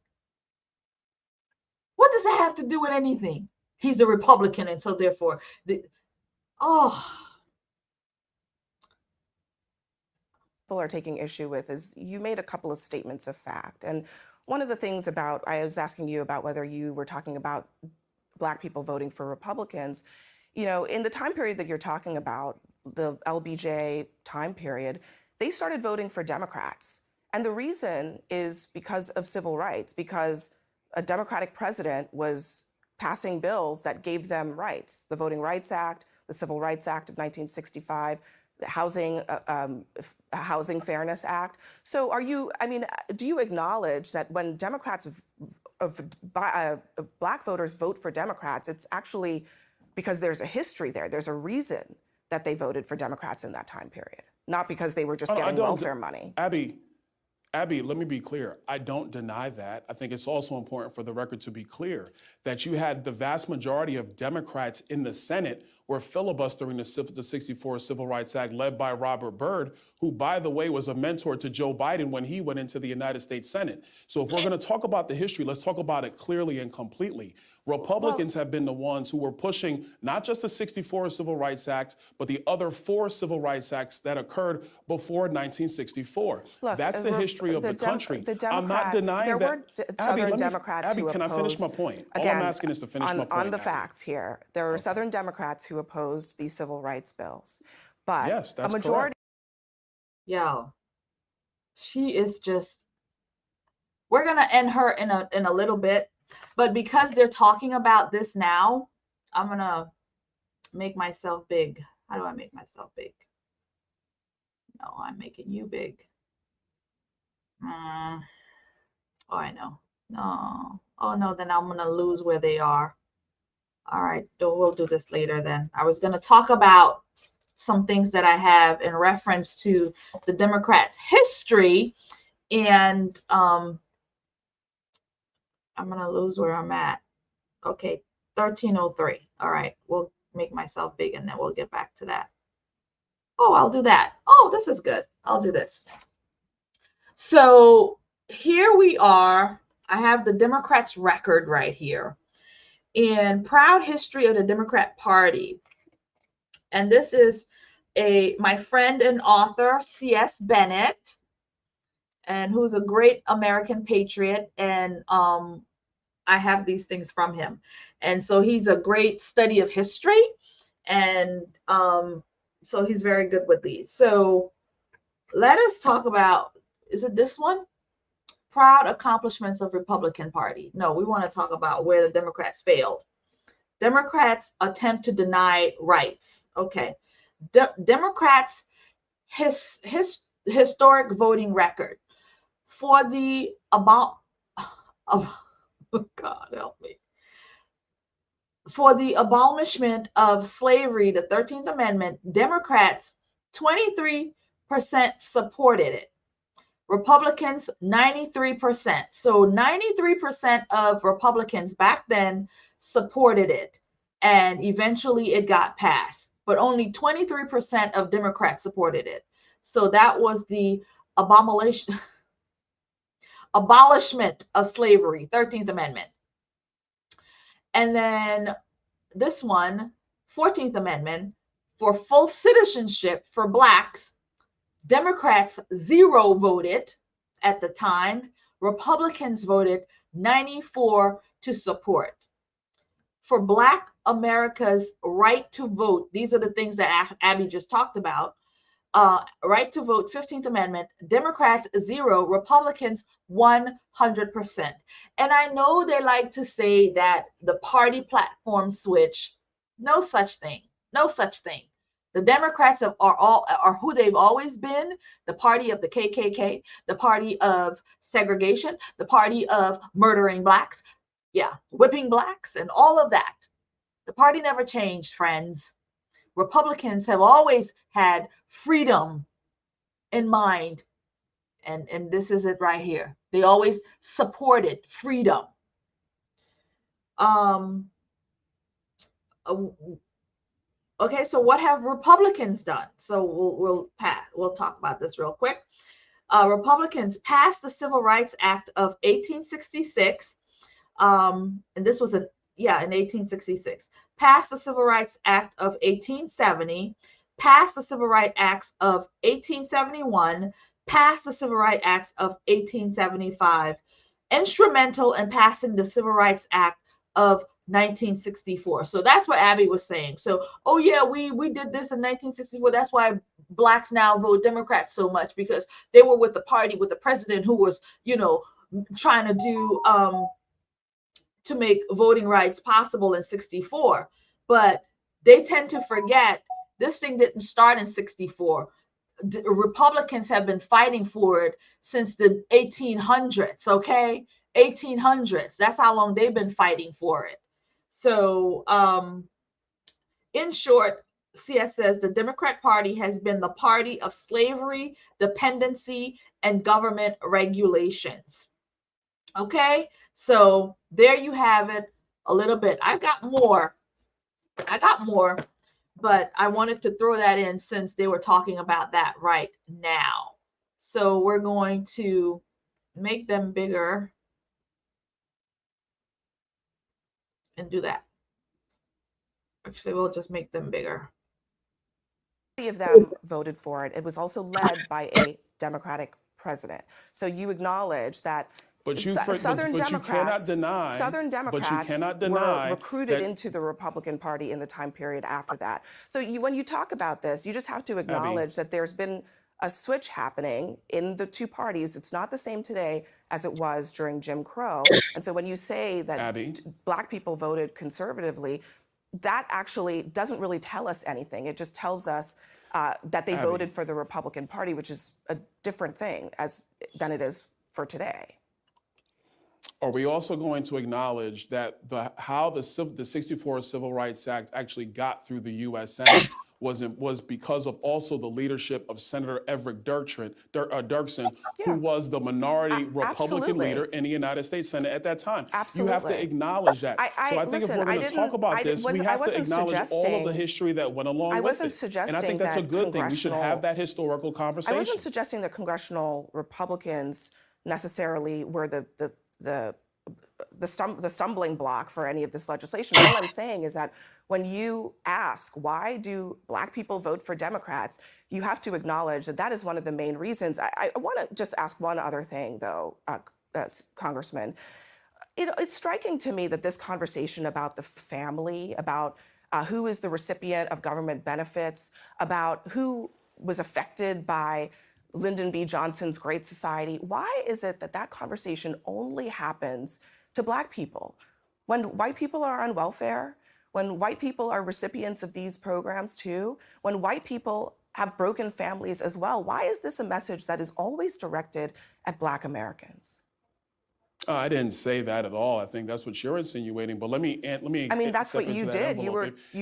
What does that have to do with anything? He's a Republican, and so therefore, people are taking issue with is you made a couple of statements of fact. And one of the things I was asking you about whether you were talking about Black people voting for Republicans, in the time period that you're talking about, the LBJ time period, they started voting for Democrats. And the reason is because of civil rights, because a Democratic president was passing bills that gave them rights. The Voting Rights Act, the Civil Rights Act of 1965, the Housing Fairness Act. So do you acknowledge that when Democrats Black voters vote for Democrats, it's actually because there's a history there. There's a reason that they voted for Democrats in that time period, not because they were just getting welfare money. Abby, let me be clear. I don't deny that. I think it's also important for the record to be clear that you had the vast majority of Democrats in the Senate were filibustering the 64 Civil Rights Act led by Robert Byrd, who, by the way, was a mentor to Joe Biden when he went into the United States Senate. So if we're going to talk about the history, let's talk about it clearly and completely. Republicans have been the ones who were pushing not just the 64 Civil Rights Act, but the other 4 Civil Rights Acts that occurred before 1964. Look, that's the history of the country. I'm not denying there that. were Southern Democrats Abby, who can opposed, I finish my point? Again, all I'm asking is to finish my point. On the facts here, there were Southern Democrats who who opposed the civil rights bills. But yes, that's a majority. correct. Yo, she is just, we're going to end her in a little bit, but because they're talking about this now, I'm going to make myself big. How do I make myself big? No, I'm making you big. Oh, I know. No. Oh, no, then I'm going to lose where they are. All right, we'll do this later then. I was going to talk about some things that I have in reference to the Democrats' history, and I'm going to lose where I'm at. Okay, 1303. All right, we'll make myself big and then we'll get back to that. Oh, I'll do that. Oh, this is good. I'll do this. So here we are. I have the Democrats' record right here in proud history of the Democrat Party. And this is my friend and author, C.S. Bennett, and who's a great American patriot. And I have these things from him. And so he's a great study of history. And so he's very good with these. So let us talk about, is it this one? Proud accomplishments of Republican Party. No, we want to talk about where the Democrats failed. Democrats attempt to deny rights. Okay. Democrats historic voting record for the God help me. For the abolishment of slavery, the 13th Amendment, Democrats 23% supported it. Republicans 93%. So 93% of Republicans back then supported it, and eventually it got passed. But only 23% of Democrats supported it. So that was the abolishment of slavery, 13th Amendment. And then this one, 14th Amendment, for full citizenship for Blacks, Democrats 0 voted at the time. Republicans voted 94 to support. For Black America's right to vote, these are the things that Abby just talked about. Right to vote, 15th Amendment, Democrats 0, Republicans 100%. And I know they like to say that the party platform switch. No such thing. No such thing. The Democrats are who they've always been, the party of the KKK, the party of segregation, the party of murdering Blacks, whipping Blacks, and all of that. The party never changed, friends. Republicans have always had freedom in mind, and this is it right here. They always supported freedom. Okay, so what have Republicans done? So we'll talk about this real quick. Republicans passed the Civil Rights Act of 1866, and this was in 1866. Passed the Civil Rights Act of 1870, passed the Civil Rights Acts of 1871, passed the Civil Rights Acts of 1875, instrumental in passing the Civil Rights Act of 1964. So that's what Abby was saying. So, we did this in 1964. That's why Blacks now vote Democrat so much, because they were with the party, with the president who was, trying to do to make voting rights possible in 64. But they tend to forget this thing didn't start in 64. Republicans have been fighting for it since the 1800s, okay? 1800s. That's how long they've been fighting for it. So, in short, CS says the Democrat Party has been the party of slavery, dependency, and government regulations. Okay, so there you have it, a little bit. I got more, but I wanted to throw that in since they were talking about that right now. So we're going to make them bigger and do that. Actually, we'll just make them bigger. Many of them voted for it. It was also led by a Democratic president. So you acknowledge that But you Southern Democrats were recruited that into the Republican Party in the time period after that. So when you talk about this, you just have to acknowledge that there's been a switch happening in the two parties. It's not the same today as it was during Jim Crow. And so when you say that Black people voted conservatively, that actually doesn't really tell us anything. It just tells us that they voted for the Republican Party, which is a different thing than it is for today. Are we also going to acknowledge that how the 64 Civil Rights Act actually got through the U.S. Senate was because of also the leadership of Senator Everett Dirksen, who was the minority Republican leader in the United States Senate at that time. Absolutely. You have to acknowledge that. So I think if we're going to talk about this, we have to acknowledge all of the history that went along with it. And I think that's a good thing. We should have that historical conversation. I wasn't suggesting that congressional Republicans necessarily were the stumbling block for any of this legislation. All I'm saying is that when you ask, why do Black people vote for Democrats, you have to acknowledge that that is one of the main reasons. I want to just ask one other thing, though, Congressman. It's striking to me that this conversation about the family, about who is the recipient of government benefits, about who was affected by Lyndon B. Johnson's Great Society, why is it that that conversation only happens to Black people? When white people are on welfare, when white people are recipients of these programs too, when white people have broken families as well, why is this a message that is always directed at Black Americans? I didn't say that at all. I think that's what you're insinuating. But let me. I mean, that's what you did. You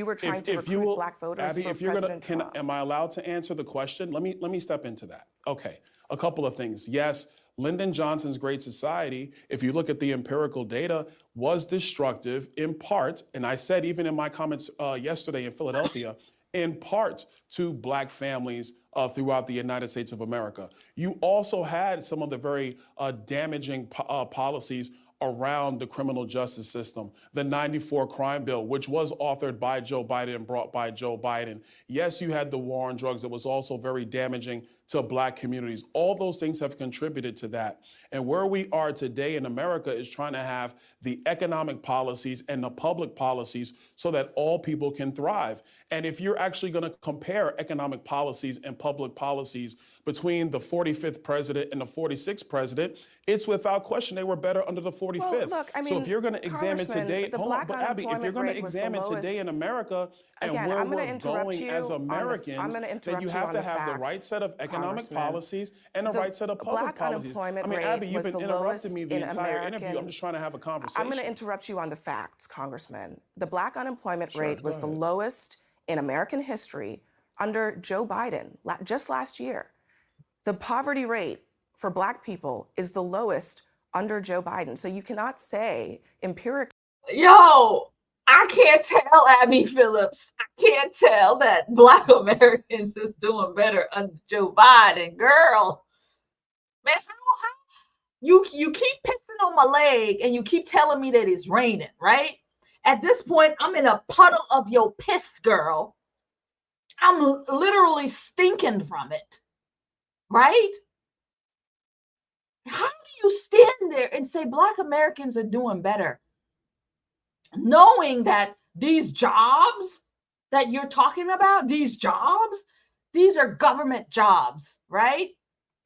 were trying to recruit Black voters Abby, for President Trump. Am I allowed to answer the question? Let me step into that. Okay, a couple of things. Yes, Lyndon Johnson's Great Society, if you look at the empirical data, was destructive in part, and I said even in my comments yesterday in Philadelphia, in part to Black families throughout the United States of America. You also had some of the very damaging policies around the criminal justice system. The 94 crime bill, which was authored by Joe Biden and brought by Joe Biden. Yes, you had the war on drugs that was also very damaging to Black communities. All those things have contributed to that. And where we are today in America is trying to have the economic policies and the public policies so that all people can thrive. And if you're actually going to compare economic policies and public policies between the 45th president and the 46th president, it's without question they were better under the 45th. Well, look, I mean, so if you're going to examine today, hold on, but Abby, if you're going to examine today in America and where we're going as Americans, then you have to have the right set of economic policies and the right set of public policies. I mean, Abby, you've been interrupting me the entire interview. I'm just trying to have a conversation. I'm going to interrupt you on the facts, Congressman. The Black unemployment rate was the lowest in American history under Joe Biden just last year. The poverty rate for Black people is the lowest under Joe Biden. So you cannot say empirically. Yo, I can't tell, Abby Phillips. I can't tell that Black Americans is doing better under Joe Biden, girl. Man, how you keep pissing on my leg and you keep telling me that it's raining, right? At this point, I'm in a puddle of your piss, girl. I'm literally stinking from it, right? How do you stand there and say Black Americans are doing better, knowing that these jobs that you're talking about, these are government jobs, right?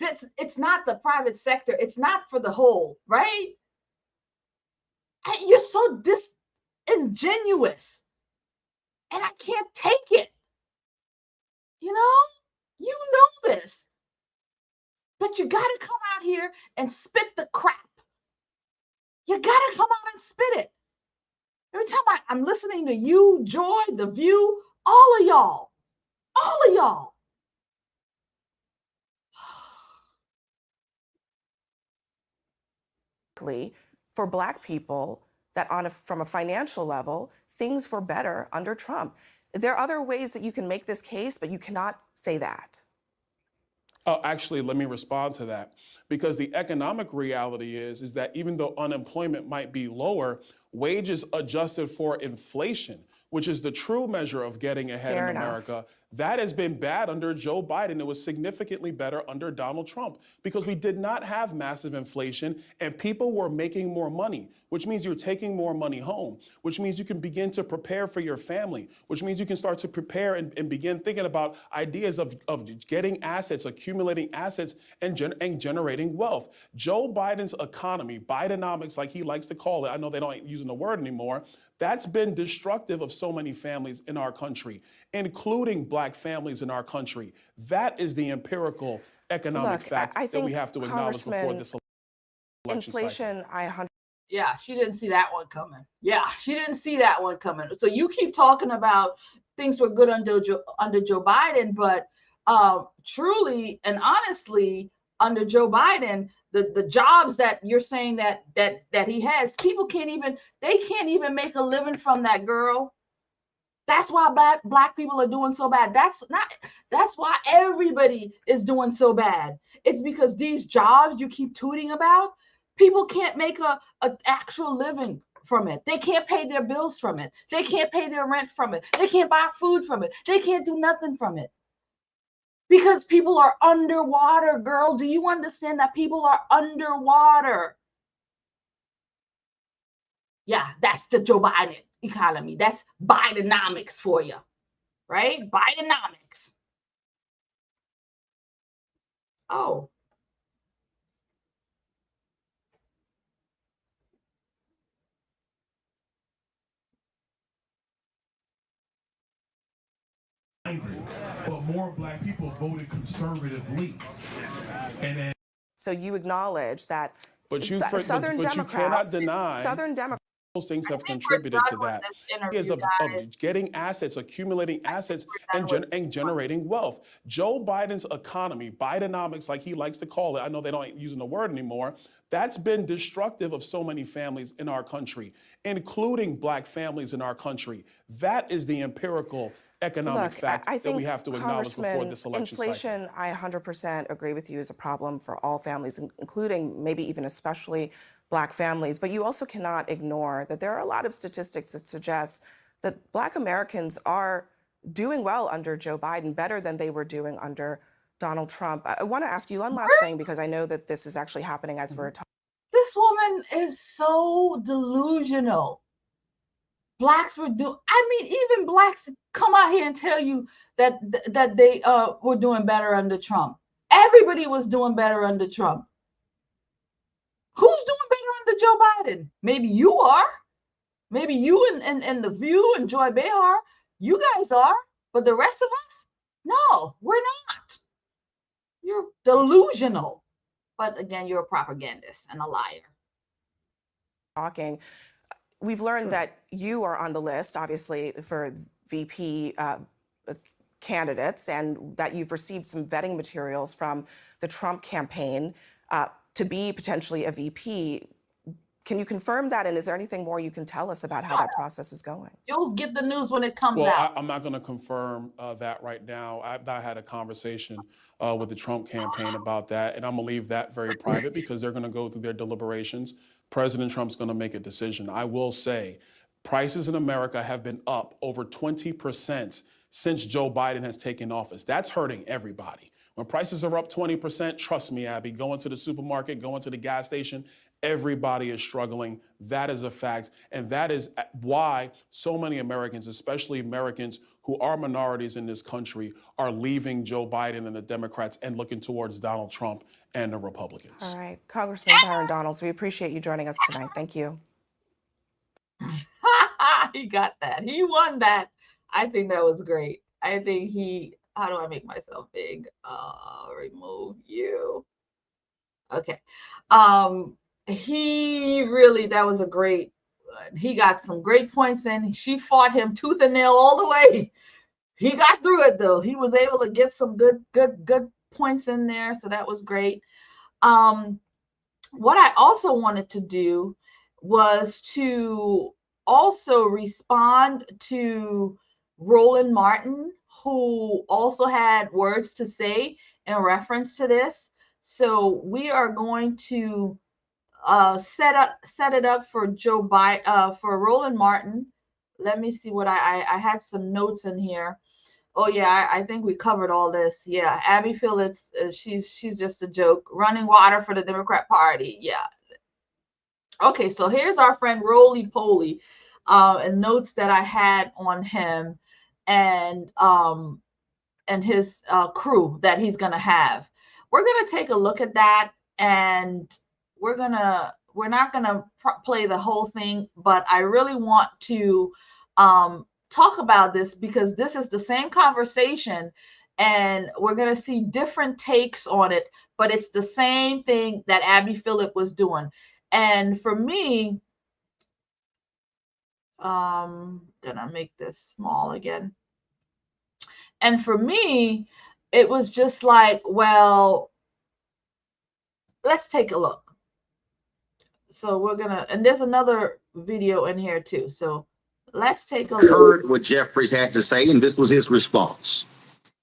It's not the private sector. It's not for the whole, right? And you're so disingenuous, and I can't take it. You know this, but you got to come out here and spit the crap. You got to come out and spit it. Every time I'm listening to you, Joy, The View, all of y'all. For Black people, that from a financial level, things were better under Trump. There are other ways that you can make this case, but you cannot say that. Actually, let me respond to that. Because the economic reality is that even though unemployment might be lower, wages adjusted for inflation, which is the true measure of getting ahead in America, That has been bad under Joe Biden. It was significantly better under Donald Trump because we did not have massive inflation and people were making more money, which means you're taking more money home, which means you can begin to prepare for your family, which means you can start to prepare and begin thinking about ideas of getting assets, accumulating assets, and generating wealth. Joe Biden's economy, Bidenomics, like he likes to call it, I know they don't using the word anymore, that's been destructive of so many families in our country, including black families in our country. That is the empirical economic fact that we have to acknowledge before this election inflation, cycle. Yeah, she didn't see that one coming. Yeah, she didn't see that one coming. So you keep talking about things were good under Joe Biden, but truly and honestly, under Joe Biden, the jobs that you're saying that he has, people can't even make a living from that, girl. That's why black people are doing so bad. That's why everybody is doing so bad. It's because these jobs you keep tooting about, people can't make a actual living from it. They can't pay their bills from it. They can't pay their rent from it. They can't buy food from it. They can't do nothing from it. Because people are underwater, girl. Do you understand that people are underwater? Yeah, that's the Joe Biden economy. That's Bidenomics for you, right? Bidenomics. Oh. But more black people voted conservatively. And then So you acknowledge that Southern Democrats, you cannot deny Southern Democrats. Those things have contributed to that. Is of getting assets, accumulating assets, and generating wealth. Joe Biden's economy, Bidenomics, like he likes to call it, I know they don't using the word anymore, that's been destructive of so many families in our country, including black families in our country. That is the empirical economic fact that we have to acknowledge before this election inflation, cycle. I 100% agree with you, is a problem for all families, including maybe even especially black families. But you also cannot ignore that there are a lot of statistics that suggest that black Americans are doing well under Joe Biden, better than they were doing under Donald Trump. I want to ask you one last thing, because I know that this is actually happening as we're talking. This woman is so delusional. Blacks were doing, I mean, even blacks come out here and tell you that they were doing better under Trump. Everybody was doing better under Trump. Who's doing better under Joe Biden? Maybe you are. Maybe you and The View and Joy Behar, you guys are. But the rest of us, no, we're not. You're delusional. But again, you're a propagandist and a liar. Talking. We've learned that you are on the list, obviously, for VP candidates, and that you've received some vetting materials from the Trump campaign to be potentially a VP. Can you confirm that? And is there anything more you can tell us about how that process is going? You'll get the news when it comes out. Well, I'm not going to confirm that right now. I had a conversation with the Trump campaign about that, and I'm going to leave that very private because they're going to go through their deliberations. President Trump's going to make a decision. I will say prices in America have been up over 20% since Joe Biden has taken office. That's hurting everybody. When prices are up 20%, trust me, Abby, going to the supermarket, going to the gas station, everybody is struggling. That is a fact. And that is why so many Americans, especially Americans who are minorities in this country, are leaving Joe Biden and the Democrats and looking towards Donald Trump and the Republicans. All right. Congressman Byron Donalds, we appreciate you joining us tonight. Thank you. He got that. He won that. I think that was great. I think how do I make myself big? Remove you. Okay. That was a great, he got some great points in. She fought him tooth and nail all the way. He got through it though. He was able to get some good points in there. So that was great. What I also wanted to do was to also respond to Roland Martin, who also had words to say in reference to this. So we are going to set it up for Joe Biden, for Roland Martin. Let me see what I had some notes in here. Oh yeah, I think we covered all this. Yeah, Abby Phillips, she's just a joke. Running water for the Democrat Party. Yeah. Okay, so here's our friend Roly Poly, and notes that I had on him, and his crew that he's gonna have. We're gonna take a look at that, and we're not gonna play the whole thing, but I really want to talk about this because this is the same conversation, and we're gonna see different takes on it, but it's the same thing that Abby Phillip was doing. And for me, gonna make this small again. And for me, it was just like, well, let's take a look. So we're gonna, and there's another video in here too. So let's take a look. Heard what Jeffries had to say, and this was his response.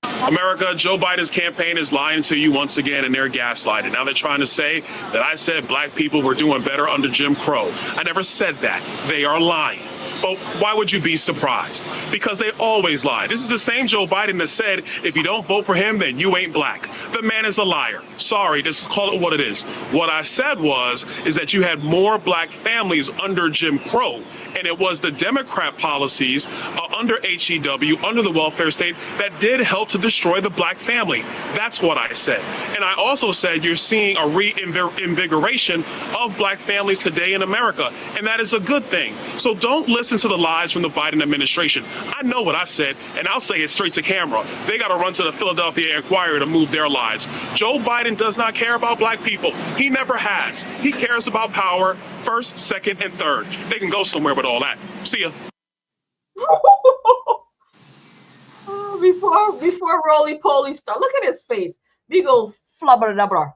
America, Joe Biden's campaign is lying to you once again, and they're gaslighting. Now they're trying to say that I said black people were doing better under Jim Crow. I never said that. They are lying. But why would you be surprised? Because they always lie. This is the same Joe Biden that said, if you don't vote for him, then you ain't black. The man is a liar. Sorry, just call it what it is. What I said is that you had more black families under Jim Crow, and it was the Democrat policies under HEW, under the welfare state, that did help to destroy the black family. That's what I said. And I also said you're seeing a reinvigoration of black families today in America, and that is a good thing. So don't listen to the lies from the Biden administration. I know what I said, and I'll say it straight to camera. They got to run to the Philadelphia Inquirer to move their lies. Joe Biden does not care about black people. He never has. He cares about power, first, second, and third. They can go somewhere with all that. See ya. Before Roly Poly start, look at his face. Big old flubber dubber.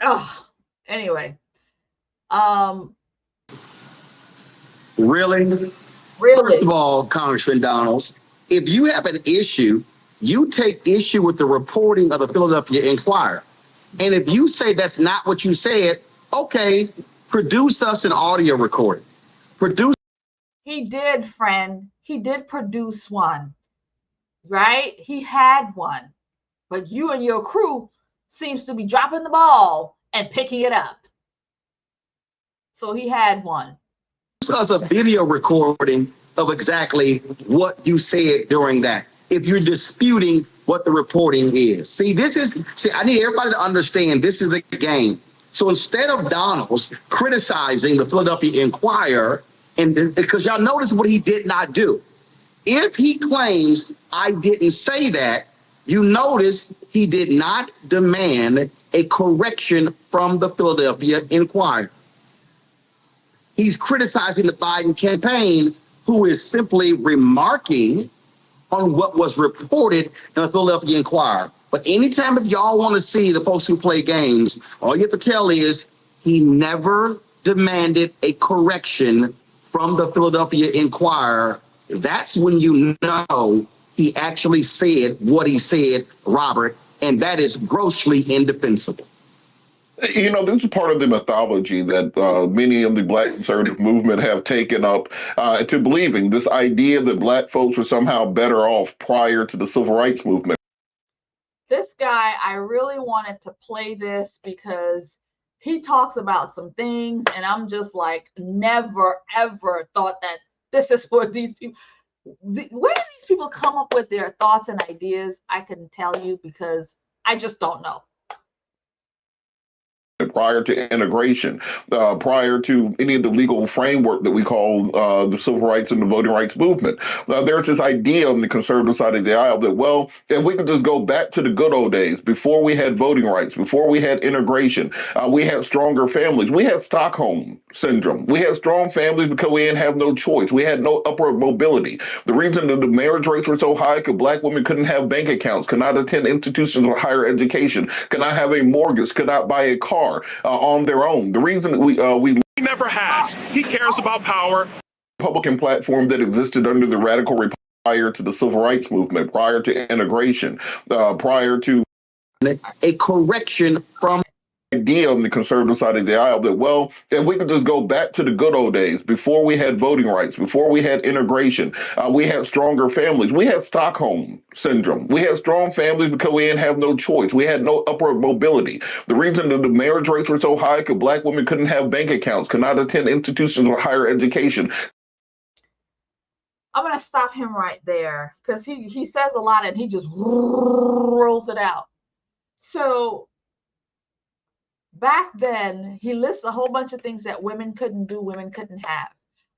Oh, anyway. Really? First of all, Congressman Donalds, if you have an issue, you take issue with the reporting of the Philadelphia Inquirer. And if you say that's not what you said, okay, produce us an audio recording. He did, friend. He did produce one, right? He had one. But you and your crew seems to be dropping the ball and picking it up. So he had one. Us a video recording of exactly what you said during that, if you're disputing what the reporting is. See, I need everybody to understand this is the game. So instead of Donalds criticizing the Philadelphia Inquirer, and because y'all notice what he did not do. If he claims I didn't say that, you notice he did not demand a correction from the Philadelphia Inquirer. He's criticizing the Biden campaign, who is simply remarking on what was reported in the Philadelphia Inquirer. But anytime if y'all want to see the folks who play games, all you have to tell is he never demanded a correction from the Philadelphia Inquirer. That's when you know he actually said what he said, Robert, and that is grossly indefensible. You know, this is part of the mythology that many of the Black conservative movement have taken up to believing this idea that Black folks were somehow better off prior to the Civil Rights Movement. This guy, I really wanted to play this because he talks about some things, and I'm just like, never, ever thought that this is what these people, where do these people come up with their thoughts and ideas? I couldn't tell you because I just don't know. Prior to integration, prior to any of the legal framework that we call the civil rights and the voting rights movement. There's this idea on the conservative side of the aisle that, well, if we could just go back to the good old days, before we had voting rights, before we had integration, we had stronger families. We had Stockholm syndrome. We had strong families because we didn't have no choice. We had no upward mobility. The reason that the marriage rates were so high because Black women couldn't have bank accounts, could not attend institutions of higher education, could not have a mortgage, could not buy a car on their own. The reason we He never has. He cares about power. Republican platform that existed under the radical prior to the civil rights movement, prior to integration, prior to a correction from idea on the conservative side of the aisle that, well, if we could just go back to the good old days before we had voting rights, before we had integration, we had stronger families. We had Stockholm syndrome. We had strong families because we didn't have no choice. We had no upward mobility. The reason that the marriage rates were so high because Black women couldn't have bank accounts, could not attend institutions of higher education. I'm going to stop him right there because he says a lot and he just rolls it out. So back then, he lists a whole bunch of things that women couldn't do, women couldn't have.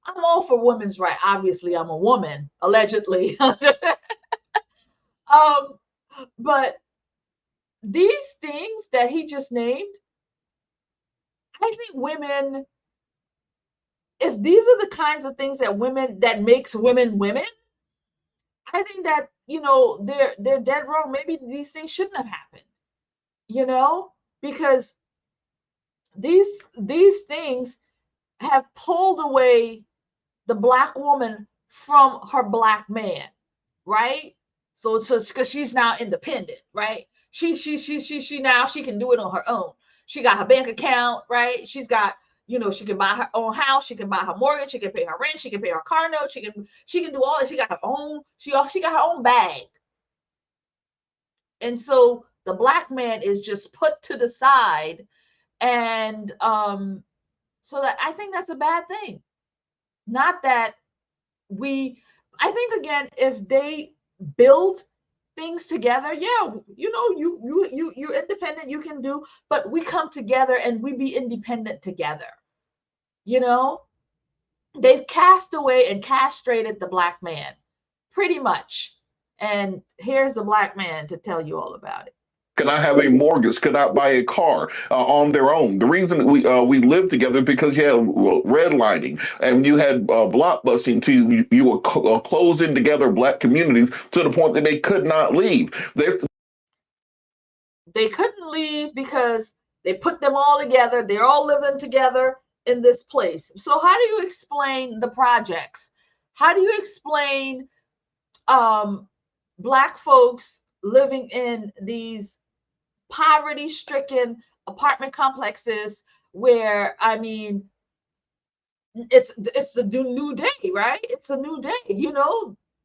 I'm all for women's right. Obviously, I'm a woman, allegedly. But these things that he just named, I think women, if these are the kinds of things that makes women women, I think that, they're dead wrong. Maybe these things shouldn't have happened, because these things have pulled away the Black woman from her Black man, right? So because she's now independent, right? She now she can do it on her own. She got her bank account, right? She's got, she can buy her own house, she can buy her mortgage, she can pay her rent, she can pay her car note, she can do all that. She got her own, she got her own bag. And so the Black man is just put to the side. And so that I think that's a bad thing. Not that I think, again, if they build things together, yeah, you're independent, you can do, but we come together and we be independent together. They've cast away and castrated the Black man, pretty much. And here's the Black man to tell you all about it. Cannot have a mortgage, could not buy a car on their own. The reason we lived together because you had redlining and you had blockbusting. You were closing together Black communities to the point that they could not leave. They couldn't leave because they put them all together. They're all living together in this place. So how do you explain the projects? How do you explain Black folks living in these poverty-stricken apartment complexes where, it's the new day, right? It's a new day,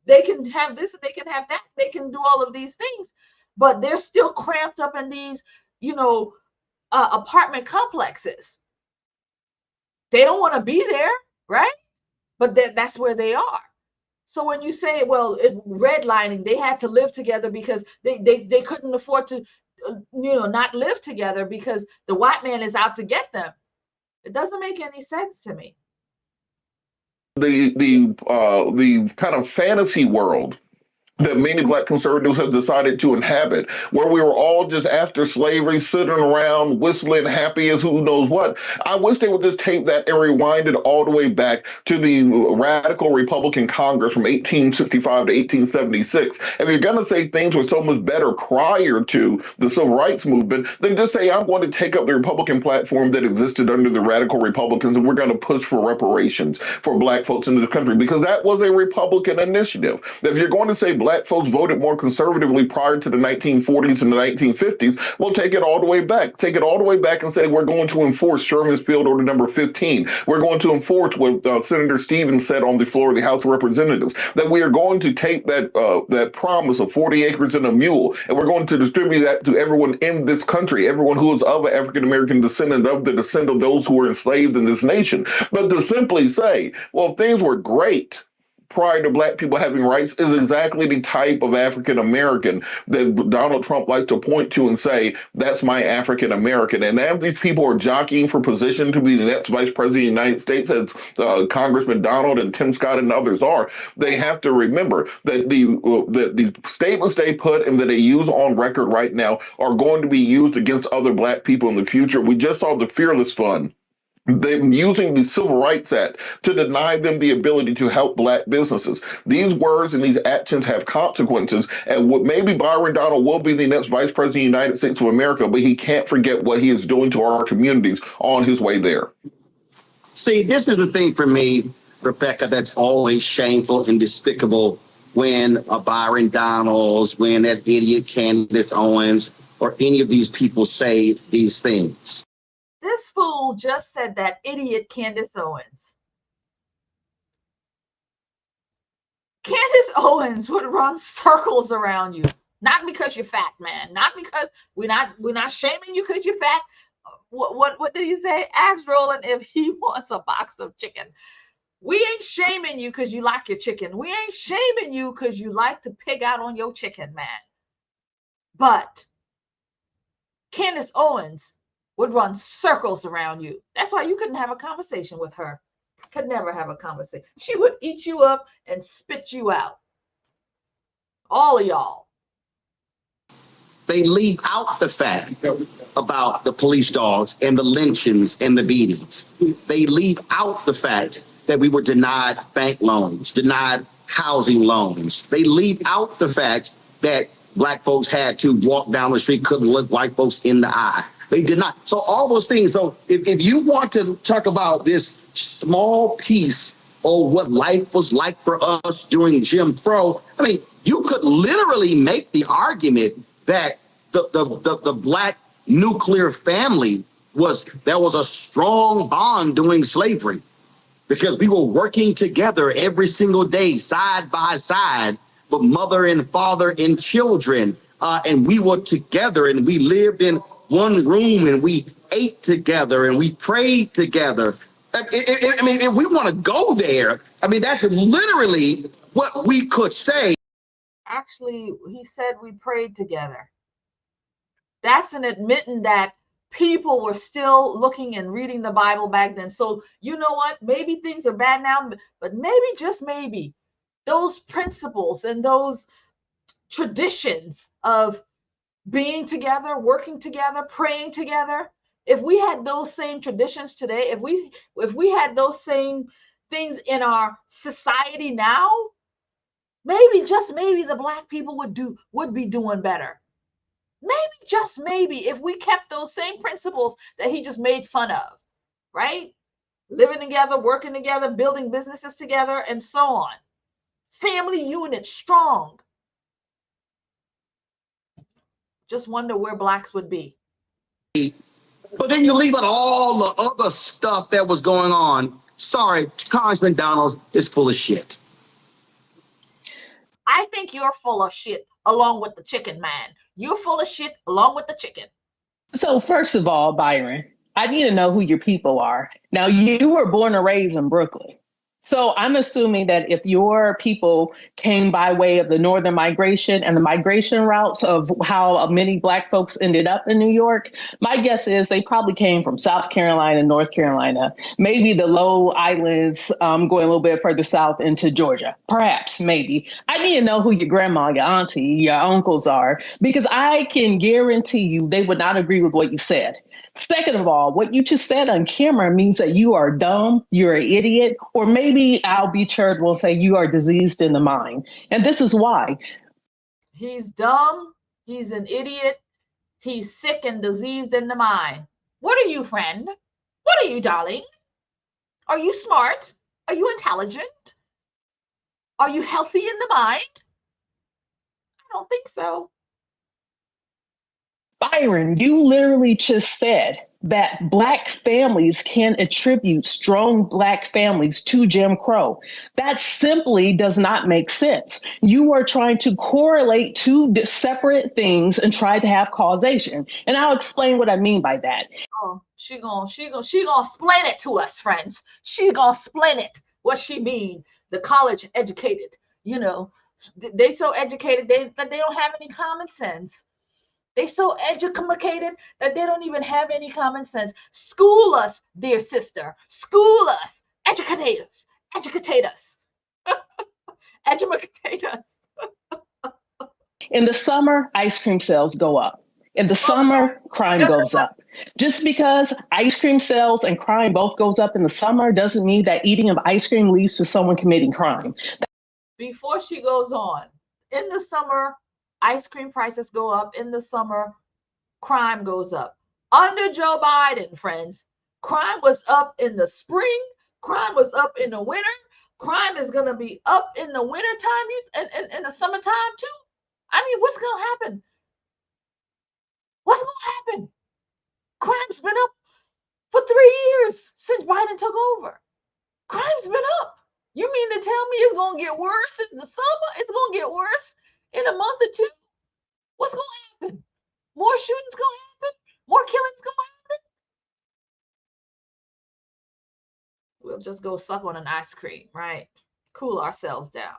they can have this, they can have that, they can do all of these things, but they're still cramped up in these, apartment complexes. They don't want to be there, right? But that's where they are. So when you say, well, redlining, they had to live together because they couldn't afford to not live together because the white man is out to get them. It doesn't make any sense to me. The kind of fantasy world that many Black conservatives have decided to inhabit, where we were all just after slavery, sitting around whistling happy as who knows what. I wish they would just take that and rewind it all the way back to the radical Republican Congress from 1865 to 1876. If you're going to say things were so much better prior to the Civil Rights Movement, then just say, I'm going to take up the Republican platform that existed under the radical Republicans, and we're going to push for reparations for Black folks in this country, because that was a Republican initiative. If you're going to say Black folks voted more conservatively prior to the 1940s and the 1950s, well, take it all the way back. Take it all the way back and say we're going to enforce Sherman's Field Order number 15. We're going to enforce what Senator Stevens said on the floor of the House of Representatives, that we are going to take that promise of 40 acres and a mule, and we're going to distribute that to everyone in this country, everyone who is of African-American descent, of the descent of those who were enslaved in this nation. But to simply say, well, things were great prior to Black people having rights, is exactly the type of African American that Donald Trump likes to point to and say, that's my African American. And as these people are jockeying for position to be the next vice president of the United States, as Congressman Donald and Tim Scott and others are, they have to remember that the statements they put and that they use on record right now are going to be used against other Black people in the future. We just saw the Fearless Fund. They're using the Civil Rights Act to deny them the ability to help Black businesses. These words and these actions have consequences, and maybe Byron Donald will be the next vice president of the United States of America, but he can't forget what he is doing to our communities on his way there. See, this is the thing for me, Rebecca, that's always shameful and despicable when Byron Donalds, when that idiot Candace Owens, or any of these people say these things. This fool just said that idiot Candace Owens. Candace Owens would run circles around you. Not because you're fat, man. Not because we're not shaming you because you're fat. What did he say? Ask Roland if he wants a box of chicken. We ain't shaming you because you like your chicken. We ain't shaming you because you like to pig out on your chicken, man. But Candace Owens would run circles around you. That's why you couldn't have a conversation with her. Could never have a conversation. She would eat you up and spit you out. All of y'all. They leave out the fact about the police dogs and the lynchings and the beatings. They leave out the fact that we were denied bank loans, denied housing loans. They leave out the fact that Black folks had to walk down the street, couldn't look white folks in the eye. They did not. So all those things. So if you want to talk about this small piece or what life was like for us during Jim Crow, I mean, you could literally make the argument that the Black nuclear family there was a strong bond during slavery because we were working together every single day, side by side, with mother and father and children. And we were together and we lived in one room and we ate together and we prayed together. I mean, if we want to go there, I mean, that's literally what we could say. Actually, he said we prayed together. That's an admitting that people were still looking and reading the Bible back then. So you know what? Maybe things are bad now, but maybe, just maybe, those principles and those traditions of being together, working together, praying together, if we had those same traditions today, if we had those same things in our society now, maybe, just maybe, the Black people would be doing better. Maybe, just maybe, if we kept those same principles that he just made fun of, right? Living together, working together, building businesses together, and so on. Family unit strong. Just wonder where Blacks would be. But then you leave out all the other stuff that was going on. Sorry, Congressman Donalds is full of shit. I think you're full of shit along with the chicken man. You're full of shit along with the chicken. So first of all, Byron, I need to know who your people are. Now, you were born and raised in Brooklyn. So I'm assuming that if your people came by way of the northern migration and the migration routes of how many Black folks ended up in New York, my guess is they probably came from South Carolina, North Carolina, maybe the Low Islands, going a little bit further south into Georgia, perhaps, maybe. I need to know who your grandma, your auntie, your uncles are, because I can guarantee you they would not agree with what you said. Second of all, what you just said on camera means that you are dumb, you're an idiot, or maybe Al B. Churd will say you are diseased in the mind. And this is why. He's dumb, he's an idiot, he's sick and diseased in the mind. What are you, friend? What are you, darling? Are you smart? Are you intelligent? Are you healthy in the mind? I don't think so. Byron, you literally just said that Black families can attribute strong Black families to Jim Crow. That simply does not make sense. You are trying to correlate two separate things and try to have causation. And I'll explain what I mean by that. Oh, she gonna explain it to us, friends. She gonna explain it. What she mean? The college educated, they so educated that they don't have any common sense. They so educated that they don't even have any common sense. School us, dear sister. School us. Educate us. Educate us. Educate us. In the summer, ice cream sales go up. In the summer, crime goes up. Just because ice cream sales and crime both goes up in the summer doesn't mean that eating of ice cream leads to someone committing crime. Before she goes on, in the summer, ice cream prices go up. In the summer, crime goes up. Under Joe Biden, friends, crime was up in the spring. Crime was up in the winter. Crime is going to be up in the winter time and in the summertime too. I mean, what's going to happen? What's going to happen? Crime's been up Biden took over. Crime's been up. You mean to tell me it's going to get worse in the summer? It's going to get worse in a month or two? What's going to happen? More shootings going to happen? More killings going to happen? We'll just go suck on an ice cream, right? Cool ourselves down.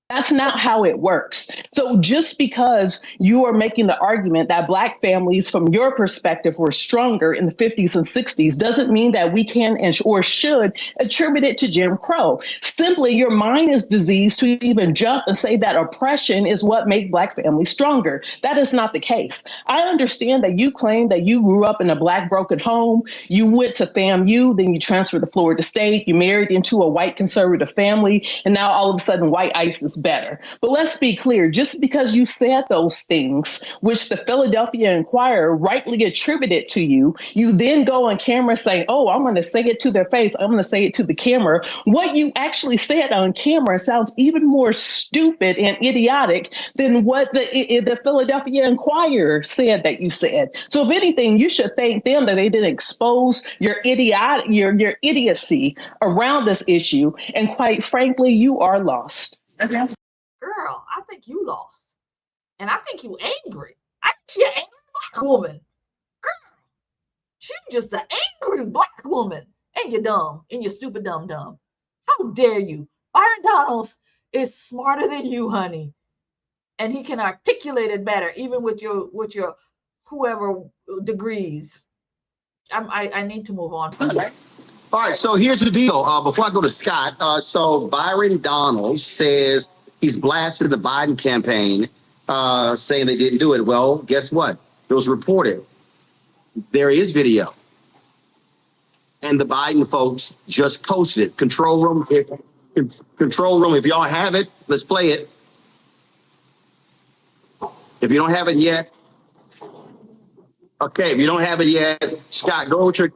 That's not how it works. So just because you are making the argument that Black families, from your perspective, were stronger in the 50s and 60s doesn't mean that we can or should attribute it to Jim Crow. Simply, your mind is diseased to even jump and say that oppression is what made Black families stronger. That is not the case. I understand that you claim that you grew up in a Black broken home, you went to FAMU, then you transferred to Florida State, you married into a white conservative family, and now all of a sudden white ICE is better. But let's be clear, just because you said those things, which the Philadelphia Inquirer rightly attributed to you, you then go on camera saying, oh, I'm going to say it to their face. I'm going to say it to the camera. What you actually said on camera sounds even more stupid and idiotic than what the Philadelphia Inquirer said that you said. So if anything, you should thank them that they didn't expose your idiocy around this issue. And quite frankly, you are lost. Girl, I think you lost. And I think you angry. I think you're an angry Black woman. Girl, she's just an angry Black woman. And you're dumb. And you're stupid dumb. How dare you? Byron Donalds is smarter than you, honey. And he can articulate it better, even with your whoever degrees. I need to move on from that. All right, so here's the deal. Before I go to Scott, so Byron Donalds says he's blasted the Biden campaign, saying they didn't do it. Well, guess what? It was reported. There is video. And the Biden folks just posted it. Control room, if y'all have it, let's play it. If you don't have it yet, okay, if you don't have it yet, Scott, go with your...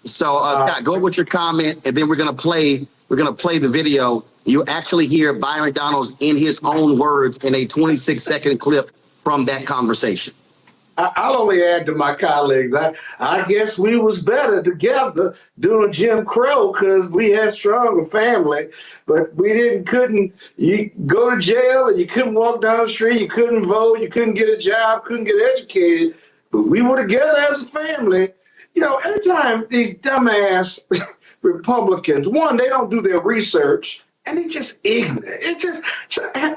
So Scott, go with your comment, and then we're gonna play the video. You actually hear Byron Donalds in his own words in a 26-second clip from that conversation. I'll only add to my colleagues. I guess we was better together during Jim Crow because we had stronger family, but we couldn't. You go to jail and you couldn't walk down the street, you couldn't vote, you couldn't get a job, couldn't get educated, but we were together as a family. You know, every time these dumbass Republicans, one, they don't do their research, and they just ignorant. It just,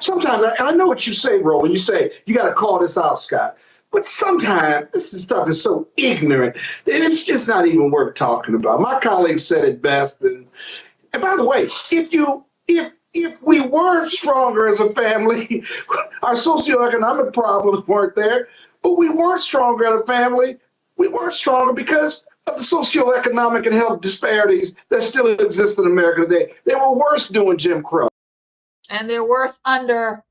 sometimes, I know what you say, Roland, you say, you got to call this out, Scott. But sometimes this stuff is so ignorant, it's just not even worth talking about. My colleague said it best. And by the way, if we were stronger as a family, our socioeconomic problems weren't there, but we weren't stronger as a family. We weren't stronger because of the socioeconomic and health disparities that still exist in America today. They were worse during Jim Crow. And they're worse under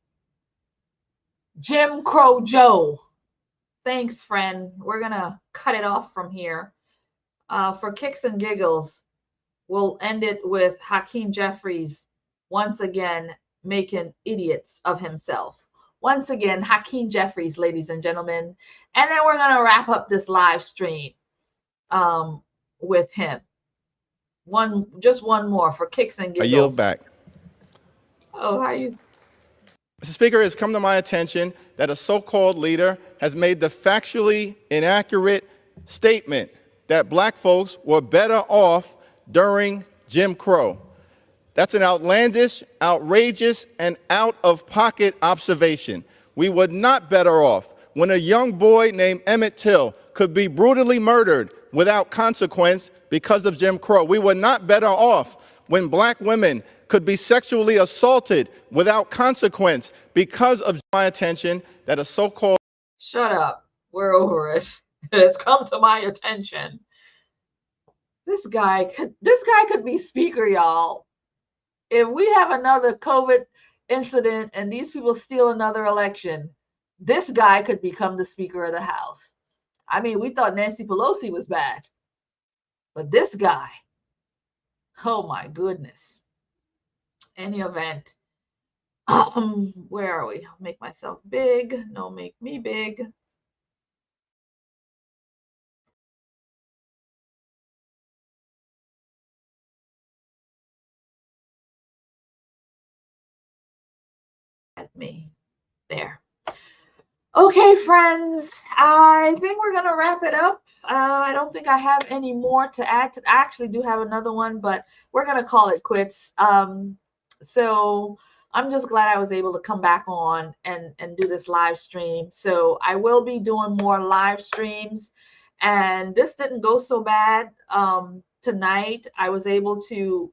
Jim Crow Joe. Thanks, friend. We're going to cut it off from here. For kicks and giggles, we'll end it with Hakeem Jefferies once again making idiots of himself. Once again, Hakeem Jefferies, ladies and gentlemen. And then we're going to wrap up this live stream with him. Just one more for kicks and giggles. I yield back. Oh, how you... Mr. Speaker, it has come to my attention that a so-called leader has made the factually inaccurate statement that Black folks were better off during Jim Crow. That's an outlandish, outrageous, and out-of-pocket observation. We were not better off when a young boy named Emmett Till could be brutally murdered without consequence because of Jim Crow. We were not better off when Black women could be sexually assaulted without consequence because of my attention that a so-called... Shut up. We're over it. It's come to my attention. This guy could be speaker, y'all. If we have another COVID incident and these people steal another election, this guy could become the Speaker of the House. I mean, we thought Nancy Pelosi was bad, but this guy, oh my goodness. Any event, where are we? Make myself big. No, make me big. me. There. Okay, friends, I think we're going to wrap it up. I don't think I have any more to add. I actually do have another one, but we're going to call it quits. So I'm just glad I was able to come back on and do this live stream. So I will be doing more live streams. And this didn't go so bad tonight. I was able to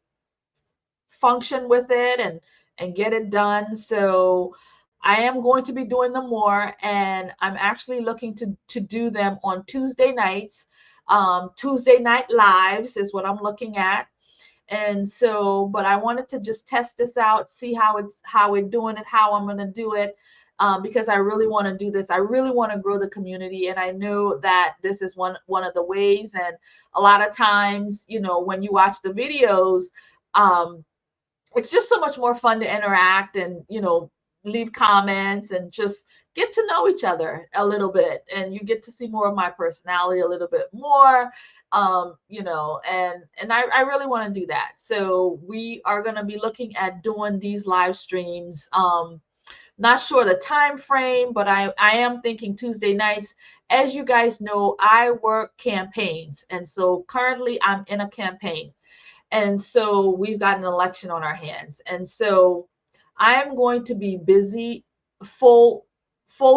function with it and get it done. So I am going to be doing them more, and I'm actually looking to do them on Tuesday nights. Tuesday night lives is what I'm looking at. And so, but I wanted to just test this out, see how we're doing it, how I'm going to do it, because I really want to do this. I really want to grow the community, and I know that this is one of the ways. And a lot of times, you know, when you watch the videos, it's just so much more fun to interact and, you know, leave comments and just get to know each other a little bit, and you get to see more of my personality a little bit more, you know, and I really want to do that. So we are going to be looking at doing these live streams. Not sure the time frame, but I am thinking Tuesday nights. As you guys know, I work campaigns, and so currently I'm in a campaign. And so we've got an election on our hands. And so I'm going to be busy, full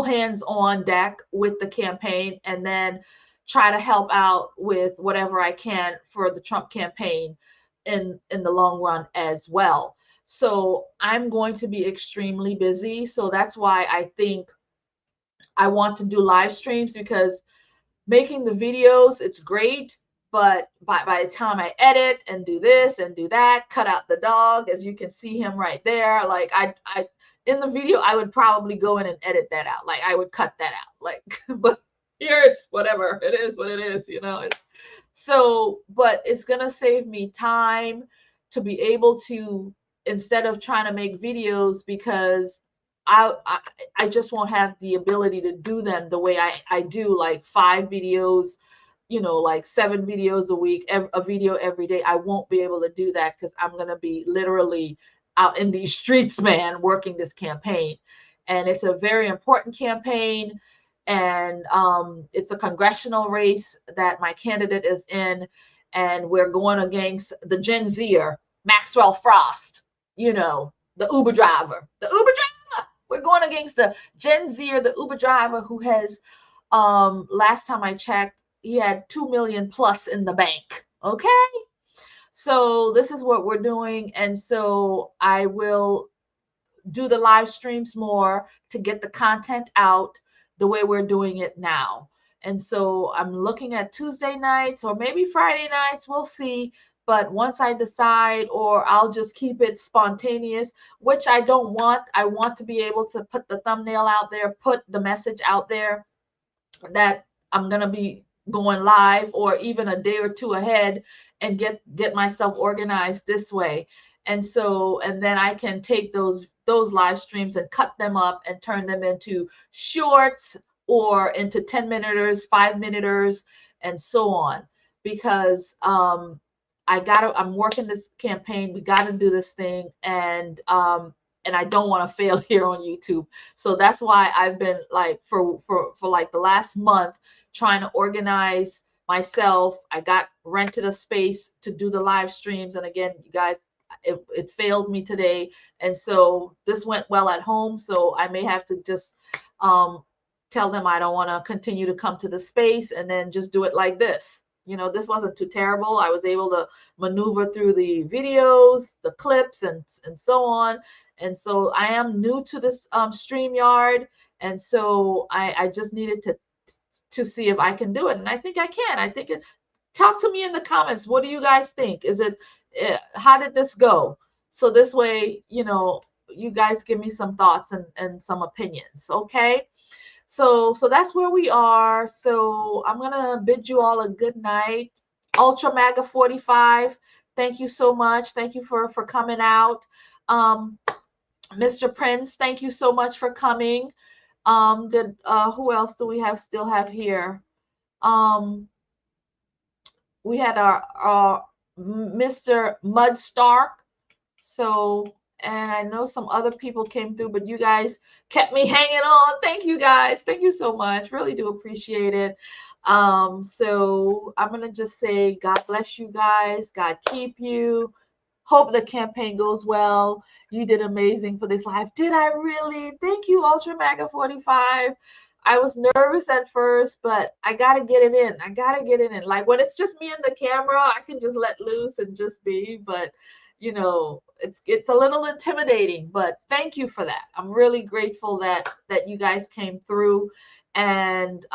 hands on deck with the campaign, and then try to help out with whatever I can for the Trump campaign in the long run as well. So I'm going to be extremely busy. So that's why I think I want to do live streams, because making the videos, it's great. But by the time I edit and do this and do that, cut out the dog, as you can see him right there. Like I in the video, I would probably go in and edit that out. Like I would cut that out. Like, but here's whatever it is, what it is, you know. So, but it's gonna save me time to be able to, instead of trying to make videos, because I just won't have the ability to do them the way I do, like 5 videos, you know, like 7 videos a week, a video every day. I won't be able to do that because I'm going to be literally out in these streets, man, working this campaign. And it's a very important campaign. And it's a congressional race that my candidate is in. And we're going against the Gen Zer, Maxwell Frost, you know, the Uber driver. We're going against the Gen Zer, the Uber driver, who has, last time I checked, he had 2 million plus in the bank. Okay. So this is what we're doing. And so I will do the live streams more to get the content out the way we're doing it now. And so I'm looking at Tuesday nights or maybe Friday nights. We'll see. But once I decide, or I'll just keep it spontaneous, which I don't want. I want to be able to put the thumbnail out there, put the message out there that I'm going to be going live, or even a day or two ahead, and get myself organized this way. And so, and then I can take those live streams and cut them up and turn them into shorts or into 10-minuters, 5-minuters, and so on. Because I'm working this campaign. We got to do this thing. And I don't want to fail here on YouTube. So that's why I've been like for like the last month trying to organize myself. I got rented a space to do the live streams. And again, you guys, it failed me today. And so this went well at home. So I may have to just tell them I don't want to continue to come to the space, and then just do it like this. You know, this wasn't too terrible. I was able to maneuver through the videos, the clips, and so on. And so I am new to this StreamYard. And so I just needed to see if I can do it. And I think I can. I think talk to me in the comments. What do you guys think? How did this go? So this way, you know, you guys give me some thoughts and some opinions. Okay. So that's where we are. So I'm going to bid you all a good night. Ultra Maga 45. Thank you so much. Thank you for coming out. Mr. Prince, thank you so much for coming. Who else do we still have here? We had our Mr. Mudstark. So, and I know some other people came through, but you guys kept me hanging on. Thank you guys. Thank you so much. Really do appreciate it. So I'm going to just say, God bless you guys. God keep you. Hope the campaign goes well. You did amazing for this live. Did I really? Thank you, Ultra Maga 45. I was nervous at first, but I got to get it in. I got to get it in. Like when it's just me and the camera, I can just let loose and just be, but you know, it's a little intimidating, but thank you for that. I'm really grateful that you guys came through, and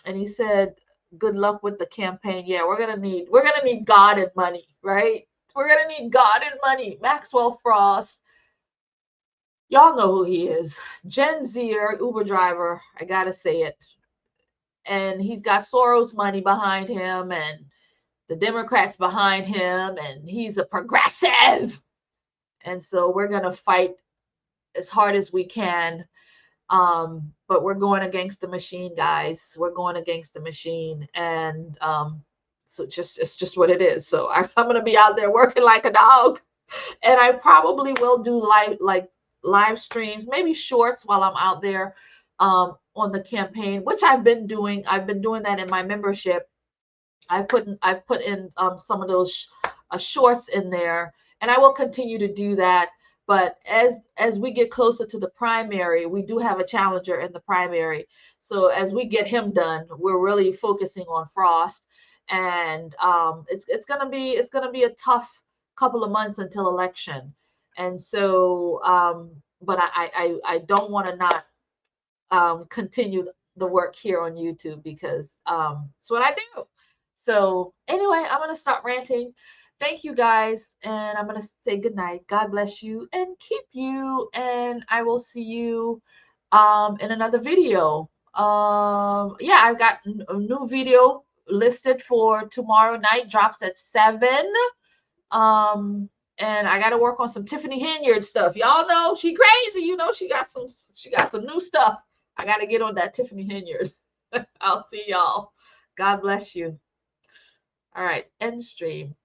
he said, good luck with the campaign. Yeah, we're going to need God and money, right? We're going to need God and money. Maxwell Frost. Y'all know who he is. Gen Zer, Uber driver. I got to say it. And he's got Soros money behind him and the Democrats behind him. And he's a progressive. And so we're going to fight as hard as we can. But we're going against the machine, guys. We're going against the machine. And so it's just what it is. So I'm going to be out there working like a dog. And I probably will do live streams, maybe shorts while I'm out there on the campaign, which I've been doing. I've been doing that in my membership. I've put in some of those shorts in there, and I will continue to do that. But as we get closer to the primary, we do have a challenger in the primary. So as we get him done, we're really focusing on Frost, and it's gonna be a tough couple of months until election. And so, but I don't want to not continue the work here on YouTube because it's what I do. So anyway, I'm gonna stop ranting. Thank you guys, and I'm gonna say good night. God bless you and keep you, and I will see you in another video. Yeah, I've got a new video listed for tomorrow night. Drops at 7. And I got to work on some Tiffany Henyard stuff. Y'all know she crazy. You know she got some new stuff. I got to get on that Tiffany Henyard. I'll see y'all. God bless you. All right, end stream.